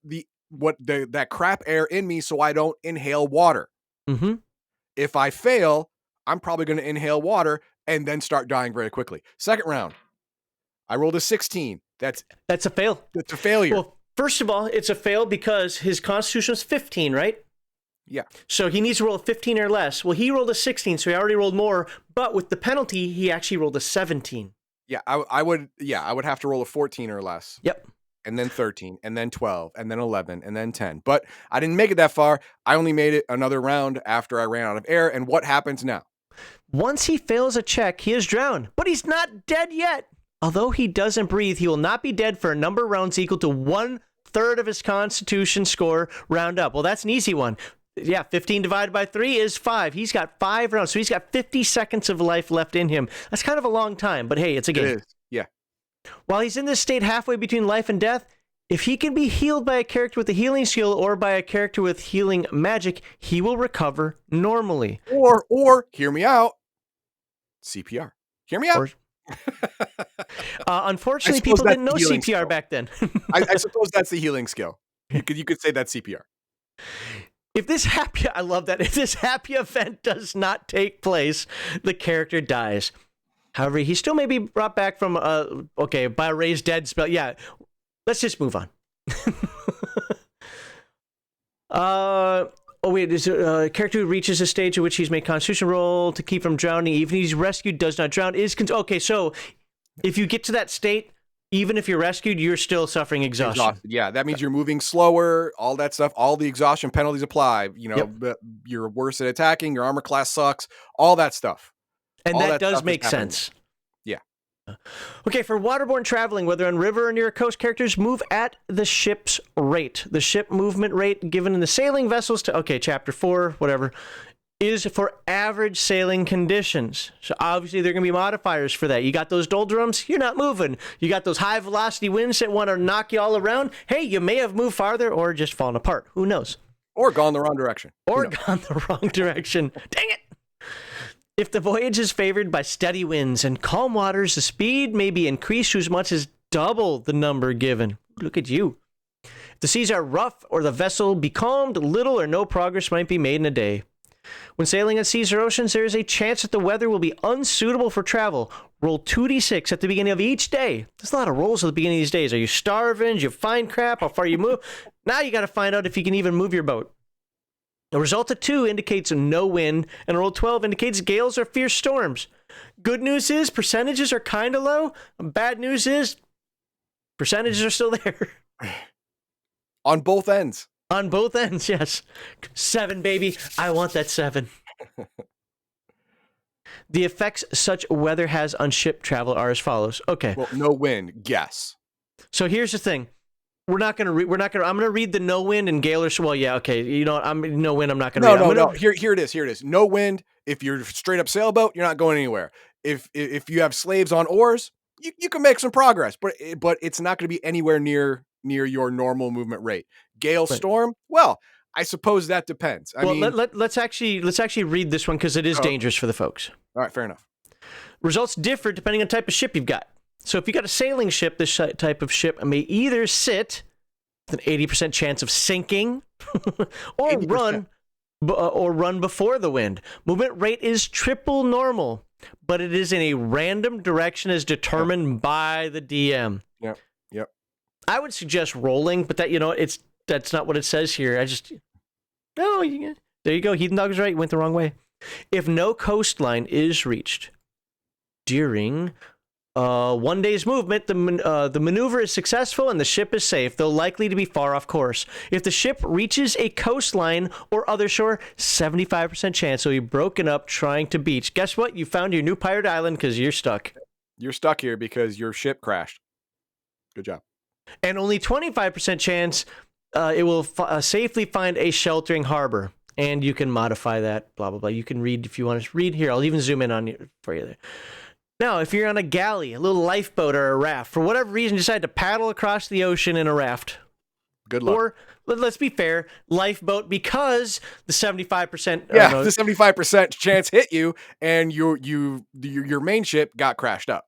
that crap air in me so I don't inhale water. Mm-hmm. If I fail, I'm probably going to inhale water and then start dying very quickly. Second round, I rolled a 16. That's a fail. That's a failure. Well, first of all, it's a fail because his constitution was 15, right? Yeah. So he needs to roll a 15 or less. Well, he rolled a 16, so he already rolled more. But with the penalty, he actually rolled a 17. Yeah, I would have to roll a 14 or less. Yep. And then 13, and then 12, and then 11, and then 10. But I didn't make it that far. I only made it another round after I ran out of air. And what happens now? Once he fails a check, he is drowned, but he's not dead yet. Although he doesn't breathe, he will not be dead for a number of rounds equal to 1/3 of his constitution score round up. Well, that's an easy one. Yeah, 15 divided by 3 is 5. He's got 5 rounds, so he's got 50 seconds of life left in him. That's kind of a long time, but hey, it's a game. It is. Yeah. While he's in this state halfway between life and death, if he can be healed by a character with a healing skill or by a character with healing magic, he will recover normally. Or hear me out. CPR. Hear me out. Unfortunately, people didn't know CPR skill. back then. I suppose that's the healing skill. You could say that's CPR. If this I love that. If this happy event does not take place, the character dies. However, he still may be brought back from by a raised dead spell. Yeah, let's just move on. Is a character who reaches a stage at which he's made Constitution roll to keep from drowning, even if he's rescued, does not drown. Okay, so if you get to that state, even if you're rescued, you're still suffering exhaustion. Yeah, that means you're moving slower, all that stuff, all the exhaustion penalties apply. But you're worse at attacking, your armor class sucks, all that stuff. And that does make sense. Yeah. Okay, for waterborne traveling, whether on river or near a coast, characters move at the ship's rate. The ship movement rate given in the sailing vessels chapter 4, whatever, is for average sailing conditions. So obviously there are going to be modifiers for that. You got those doldrums, you're not moving. You got those high velocity winds that want to knock you all around. Hey, you may have moved farther or just fallen apart. Who knows? Or gone the wrong direction. Dang it. If the voyage is favored by steady winds and calm waters, the speed may be increased to as much as double the number given. Look at you. If the seas are rough or the vessel becalmed, little or no progress might be made in a day. When sailing on seas or oceans, there is a chance that the weather will be unsuitable for travel. Roll 2d6 at the beginning of each day. There's a lot of rolls at the beginning of these days. Are you starving? Do you find crap? How far you move? Now you got to find out if you can even move your boat. A result of 2 indicates no wind, and a roll 12 indicates gales or fierce storms. Good news is percentages are kind of low. Bad news is percentages are still there. On both ends. On both ends, yes. 7, baby. I want that 7. The effects such weather has on ship travel are as follows. Okay. Well, no wind. Guess. So here's the thing. I'm gonna read the no wind and gale or well, yeah, okay. You know what? No wind. I'm not gonna. No. Here it is. No wind. If you're straight up sailboat, you're not going anywhere. If you have slaves on oars, you can make some progress, but it's not going to be anywhere near your normal movement rate. Gale, storm. Well, I suppose that depends. Let's actually read this one because it is dangerous for the folks. All right, fair enough. Results differ depending on the type of ship you've got. So if you got a sailing ship, this type of ship may either sit with an 80% chance of sinking or 80%. run before the wind. Movement rate is triple normal, but it is in a random direction as determined by the DM. Yep. I would suggest rolling, but that's not what it says here. There you go. Heathen Dog is right. You went the wrong way. If no coastline is reached during 1 day's movement, the maneuver is successful and the ship is safe, though likely to be far off course. If the ship reaches a coastline or other shore, 75% chance it'll be broken up trying to beach. Guess what? You found your new pirate island because you're stuck. You're stuck here because your ship crashed. Good job. And only 25% chance it will safely find a sheltering harbor. And you can modify that, blah, blah, blah. You can read if you want to read here. I'll even zoom in on you for you there. Now, if you're on a galley, a little lifeboat, or a raft, for whatever reason, you decide to paddle across the ocean in a raft. Good luck. Or, let's be fair, lifeboat because the 75%... the 75% chance hit you, and your main ship got crashed up.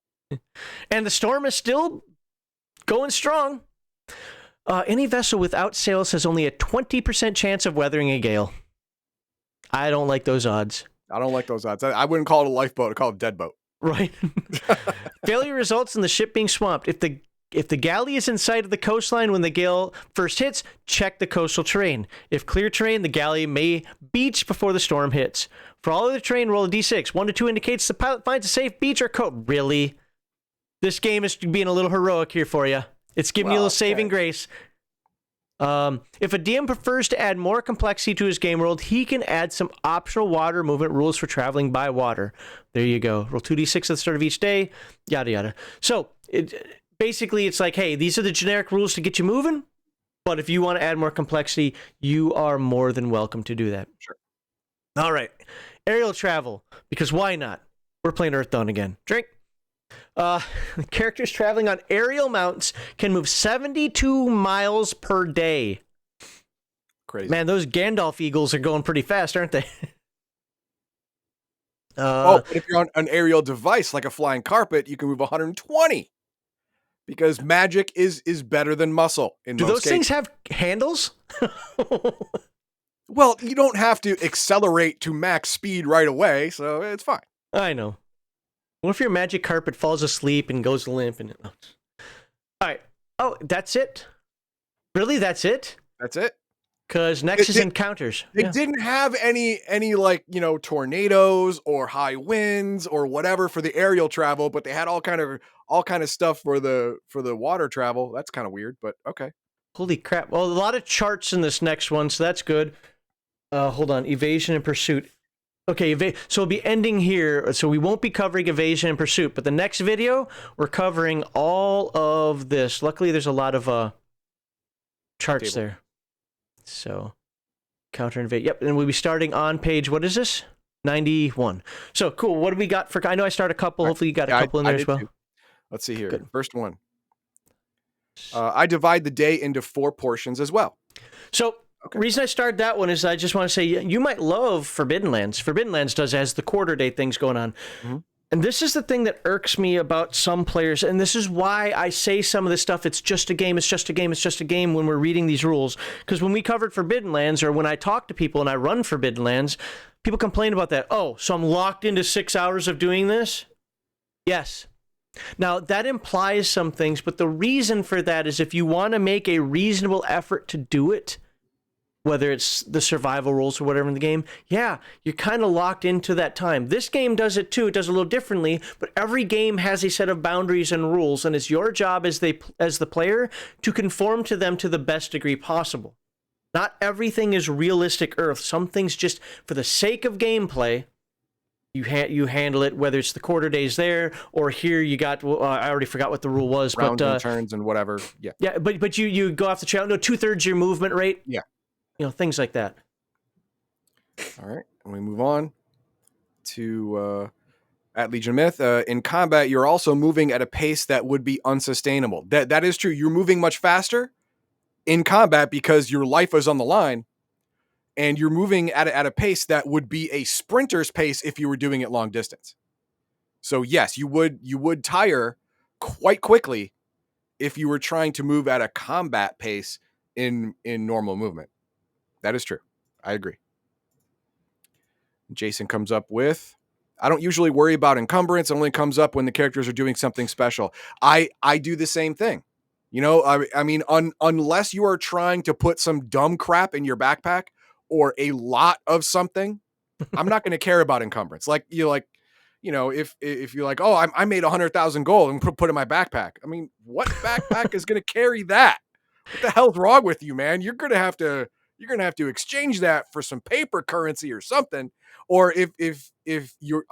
And the storm is still going strong. Any vessel without sails has only a 20% chance of weathering a gale. I don't like those odds. I wouldn't call it a lifeboat. I'd call it a dead boat. Right. Failure results in the ship being swamped. If the galley is in sight of the coastline when the gale first hits, check the coastal terrain. If clear terrain, the galley may beach before the storm hits. For all other terrain, roll a d6. 1 to 2 indicates the pilot finds a safe beach or coast. Really? This game is being a little heroic here for you. It's giving you a little saving grace. If a DM prefers to add more complexity to his game world, he can add some optional water movement rules for traveling by water. There you go. Roll 2d6 at the start of each day, yada, yada. So, basically, it's like, hey, these are the generic rules to get you moving. But if you want to add more complexity, you are more than welcome to do that. Sure. All right. Aerial travel, because why not? We're playing Earth Dawn again. Drink. Characters traveling on aerial mounts can move 72 miles per day. Crazy. Man, those Gandalf eagles are going pretty fast, aren't they? But if you're on an aerial device like a flying carpet, you can move 120 because magic is better than muscle in do most those cases. things have handles? Well, you don't have to accelerate to max speed right away, so it's fine. I know. What if your magic carpet falls asleep and goes limp? And all right. Oh, that's it? Really? That's it? That's it. Because next is encounters. They didn't have any like, tornadoes or high winds or whatever for the aerial travel, but they had all kind of stuff for the water travel. That's kind of weird, but okay. Holy crap. Well, a lot of charts in this next one, so that's good. Hold on. Evasion and pursuit. Okay, so we'll be ending here. So we won't be covering evasion and pursuit, but the next video, we're covering all of this. Luckily, there's a lot of charts there. So, counter invade. Yep, and we'll be starting on page, what is this? 91. So, cool. What do we got for... I know I started a couple. Hopefully, you got a couple in there as well. Too. Let's see here. Good. First one. I divide the day into 4 portions as well. So, the reason I started that one is I just want to say, you might love Forbidden Lands. Forbidden Lands has the quarter day things going on. Mm-hmm. And this is the thing that irks me about some players, and this is why I say some of this stuff, it's just a game, it's just a game, it's just a game when we're reading these rules. Because when we covered Forbidden Lands, or when I talk to people and I run Forbidden Lands, people complain about that. Oh, so I'm locked into 6 hours of doing this? Yes. Now, that implies some things, but the reason for that is if you want to make a reasonable effort to do it, whether it's the survival rules or whatever in the game, yeah, you're kind of locked into that time. This game does it too. It does it a little differently, but every game has a set of boundaries and rules, and it's your job as the player to conform to them to the best degree possible. Not everything is realistic Earth. Some things just, for the sake of gameplay, you handle it, whether it's the quarter days there, or here you got, I already forgot what the rule was. Rounds and turns and whatever, yeah. Yeah, but you go off the trail, no, 2/3 your movement rate. Yeah. Things like that. All right, and we move on to at Legion Myth. In combat, you're also moving at a pace that would be unsustainable. That is true. You're moving much faster in combat because your life is on the line, and you're moving at a pace that would be a sprinter's pace if you were doing it long distance. So yes, you would tire quite quickly if you were trying to move at a combat pace in normal movement. That is true. I agree. Jason comes up with, I don't usually worry about encumbrance. It only comes up when the characters are doing something special. I do the same thing. I mean, unless you are trying to put some dumb crap in your backpack or a lot of something, I'm not going to care about encumbrance. If you're like, oh, I made 100,000 gold and put in my backpack. I mean, what backpack is going to carry that? What the hell's wrong with you, man? You're going to have to exchange that for some paper currency or something. Or if you're,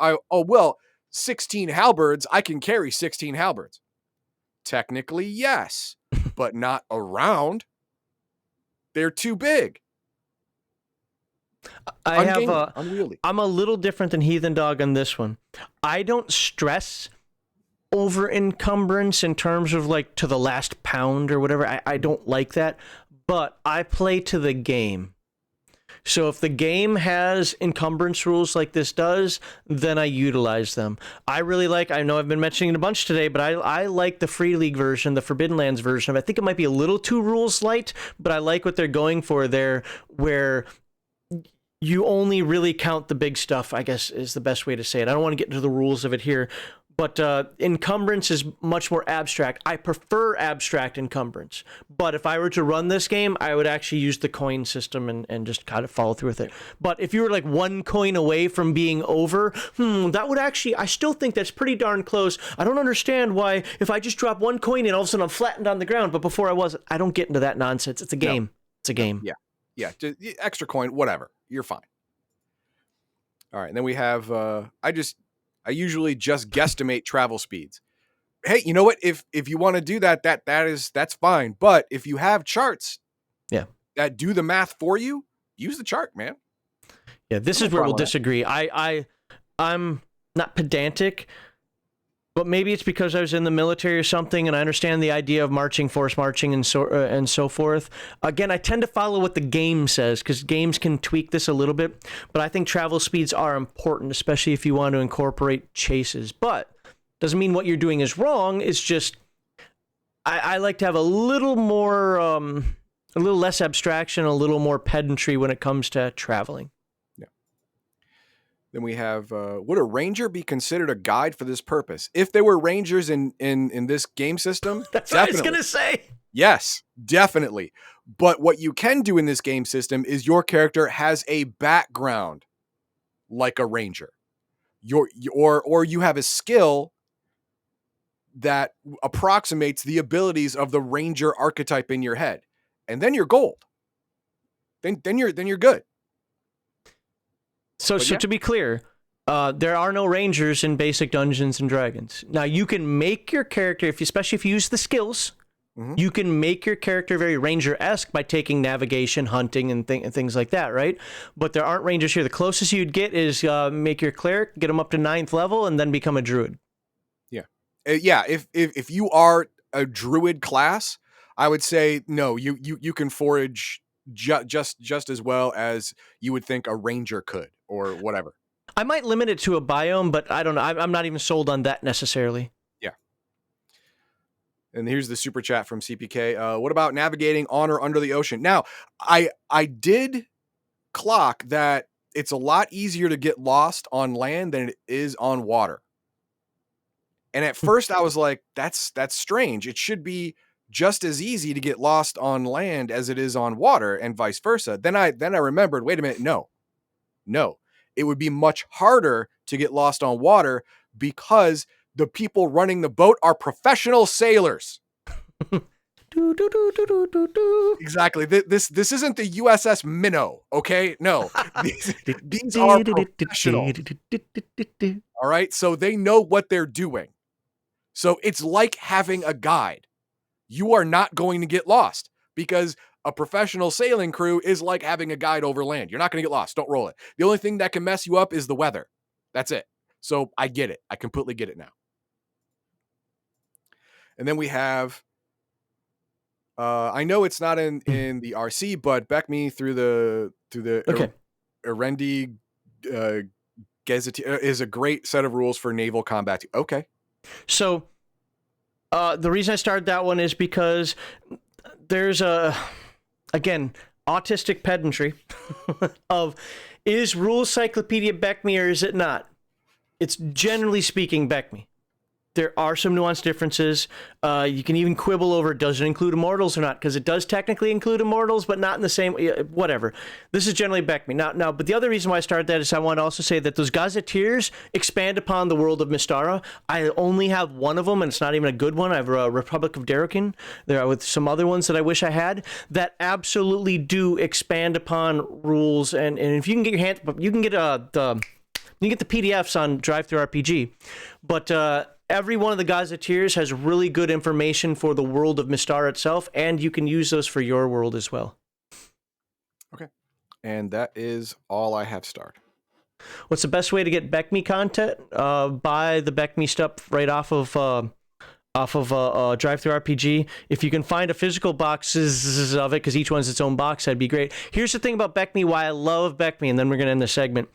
16 halberds, I can carry 16 halberds. Technically, yes, but not around. They're too big. Unwieldy. I'm a little different than Heathen Dog on this one. I don't stress over encumbrance in terms of like to the last pound or whatever. I don't like that. But I play to the game. So if the game has encumbrance rules like this does, then I utilize them. I know I've been mentioning it a bunch today, but I like the Free League version, the Forbidden Lands version. I think it might be a little too rules light, but I like what they're going for there, where you only really count the big stuff, I guess is the best way to say it. I don't want to get into the rules of it here. But encumbrance is much more abstract. I prefer abstract encumbrance. But if I were to run this game, I would actually use the coin system and just kind of follow through with it. But if you were like 1 coin away from being over, that would actually, I still think that's pretty darn close. I don't understand why if I just drop 1 coin in, all of a sudden I'm flattened on the ground. But before I wasn't. I don't get into that nonsense. It's a game. No. It's a game. Yeah. Just extra coin, whatever. You're fine. All right. And then we have, I usually just guesstimate travel speeds. Hey, you know what? If you want to do that's fine. But if you have charts, Yeah. that do the math for you, use the chart, man. Yeah, this is where we'll disagree. I'm not pedantic, but maybe it's because I was in the military or something, and I understand the idea of marching, force marching, and so forth. Again, I tend to follow what the game says, because games can tweak this a little bit, but I think travel speeds are important, especially if you want to incorporate chases. But doesn't mean what you're doing is wrong. It's just I like to have a little more, a little less abstraction, a little more pedantry when it comes to traveling. Then we have, would a ranger be considered a guide for this purpose? If there were rangers in this game system, that's definitely. What I was going to say. Yes, definitely. But what you can do in this game system is your character has a background like a ranger. Or you have a skill that approximates the abilities of the ranger archetype in your head. And then you're gold. Then you're good. So to be clear, there are no rangers in basic Dungeons and Dragons. Now you can make your character, especially if you use the skills, you can make your character very ranger-esque by taking navigation, hunting, and things like that, right? But there aren't rangers here. The closest you'd get is make your cleric, get them up to 9th level, and then become a druid. Yeah, yeah. If you are a druid class, I would say no. You can forage just as well as you would think a ranger could, or whatever. I might limit it to a biome, but I don't know. I'm not even sold on that necessarily. Yeah. And here's the super chat from CPK. What about navigating on or under the ocean? Now, I did clock that it's a lot easier to get lost on land than it is on water. And at first I was like, that's strange. It should be just as easy to get lost on land as it is on water, and vice versa. Then I remembered, wait a minute, no. It would be much harder to get lost on water because the people running the boat are professional sailors. Exactly. This isn't the USS Minnow, okay? No. These are professional. All right? So they know what they're doing. So it's like having a guide. You are not going to get lost because a professional sailing crew is like having a guide over land. You're not going to get lost. Don't roll it. The only thing that can mess you up is the weather. That's it. So I get it. I completely get it now. And then we have, I know it's not in the RC, but Beckme through the okay. Erendi Gazetteer is a great set of rules for naval combat. Okay. So the reason I started that one is because there's again, autistic pedantry of, is Rules Cyclopedia Beckme or is it not? It's generally speaking Beckme. There are some nuanced differences. You can even quibble over, does it include immortals or not? Because it does technically include immortals, but not in the same, whatever. This is generally Beckme. Now, but the other reason why I started that is I want to also say that those gazetteers expand upon the world of Mystara. I only have one of them, and it's not even a good one. I have a Republic of Darrokin. There are with some other ones that I wish I had that absolutely do expand upon rules. And if you can get your hands, you can get the PDFs on Drive-Thru-RPG, but every one of the gazetteers has really good information for the world of Mystara itself, and you can use those for your world as well. Okay. And that is all I have starred. What's the best way to get Beckme content? Buy the Beckme stuff right off of Drive-Thru-RPG. If you can find a physical boxes of it, because each one's its own box, that'd be great. Here's the thing about Beckme, why I love Beckme, and then we're going to end the segment.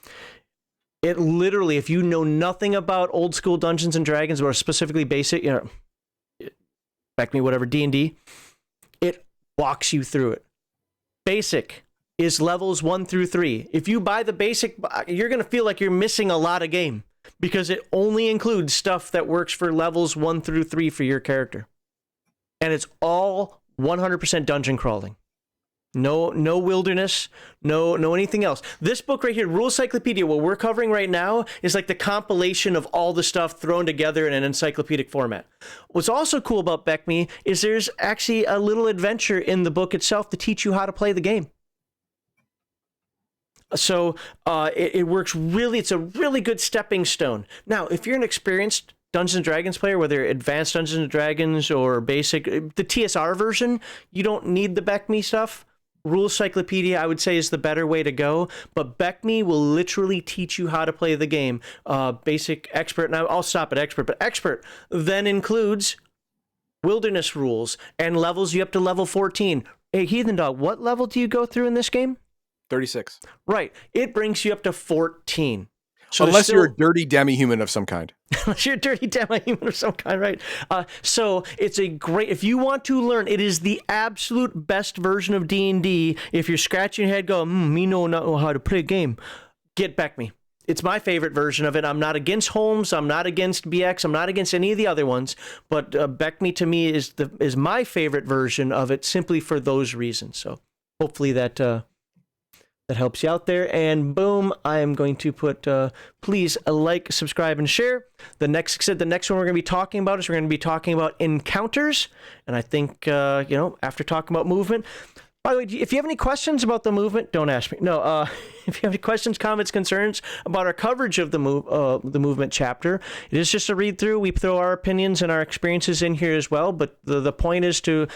It literally, if you know nothing about old school Dungeons and Dragons, or specifically basic, Beckme, whatever, D&D, it walks you through it. Basic is levels 1 through 3. If you buy the basic, you're going to feel like you're missing a lot of game because it only includes stuff that works for levels 1 through 3 for your character. And it's all 100% dungeon crawling. No wilderness, no anything else. This book right here, Rules Cyclopedia, what we're covering right now, is like the compilation of all the stuff thrown together in an encyclopedic format. What's also cool about Beckme is there's actually a little adventure in the book itself to teach you how to play the game. So it works really, it's a really good stepping stone. Now, if you're an experienced Dungeons and Dragons player, whether advanced Dungeons and Dragons or basic, the TSR version, you don't need the Beckme stuff. Rules Cyclopedia, I would say, is the better way to go, but Beckme will literally teach you how to play the game. Basic, expert, and I'll stop at expert, but expert then includes wilderness rules and levels you up to level 14. Hey, Heathen Dog, what level do you go through in this game? 36. Right. It brings you up to 14. So unless you're a dirty demi-human of some kind. Unless you're a dirty demi-human of some kind, right? So it's a great, if you want to learn, it is the absolute best version of D&D. If you're scratching your head, go, me not know how to play a game, get Beckme. It's my favorite version of it. I'm not against Holmes. I'm not against BX. I'm not against any of the other ones. But Beckme to me is my favorite version of it, simply for those reasons. So hopefully that helps you out there. And boom, I am going to put, please like, subscribe, and share. The next one we're going to be talking about is we're going to be talking about encounters. And I think, after talking about movement, by the way, if you have any questions about the movement, don't ask me. No, if you have any questions, comments, concerns about our coverage of the movement chapter, it is just a read through. We throw our opinions and our experiences in here as well. But the point is to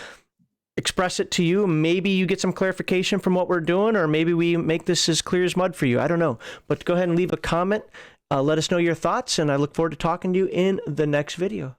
express it to you. Maybe you get some clarification from what we're doing, or maybe we make this as clear as mud for you. I don't know. But go ahead and leave a comment. Let us know your thoughts, and I look forward to talking to you in the next video.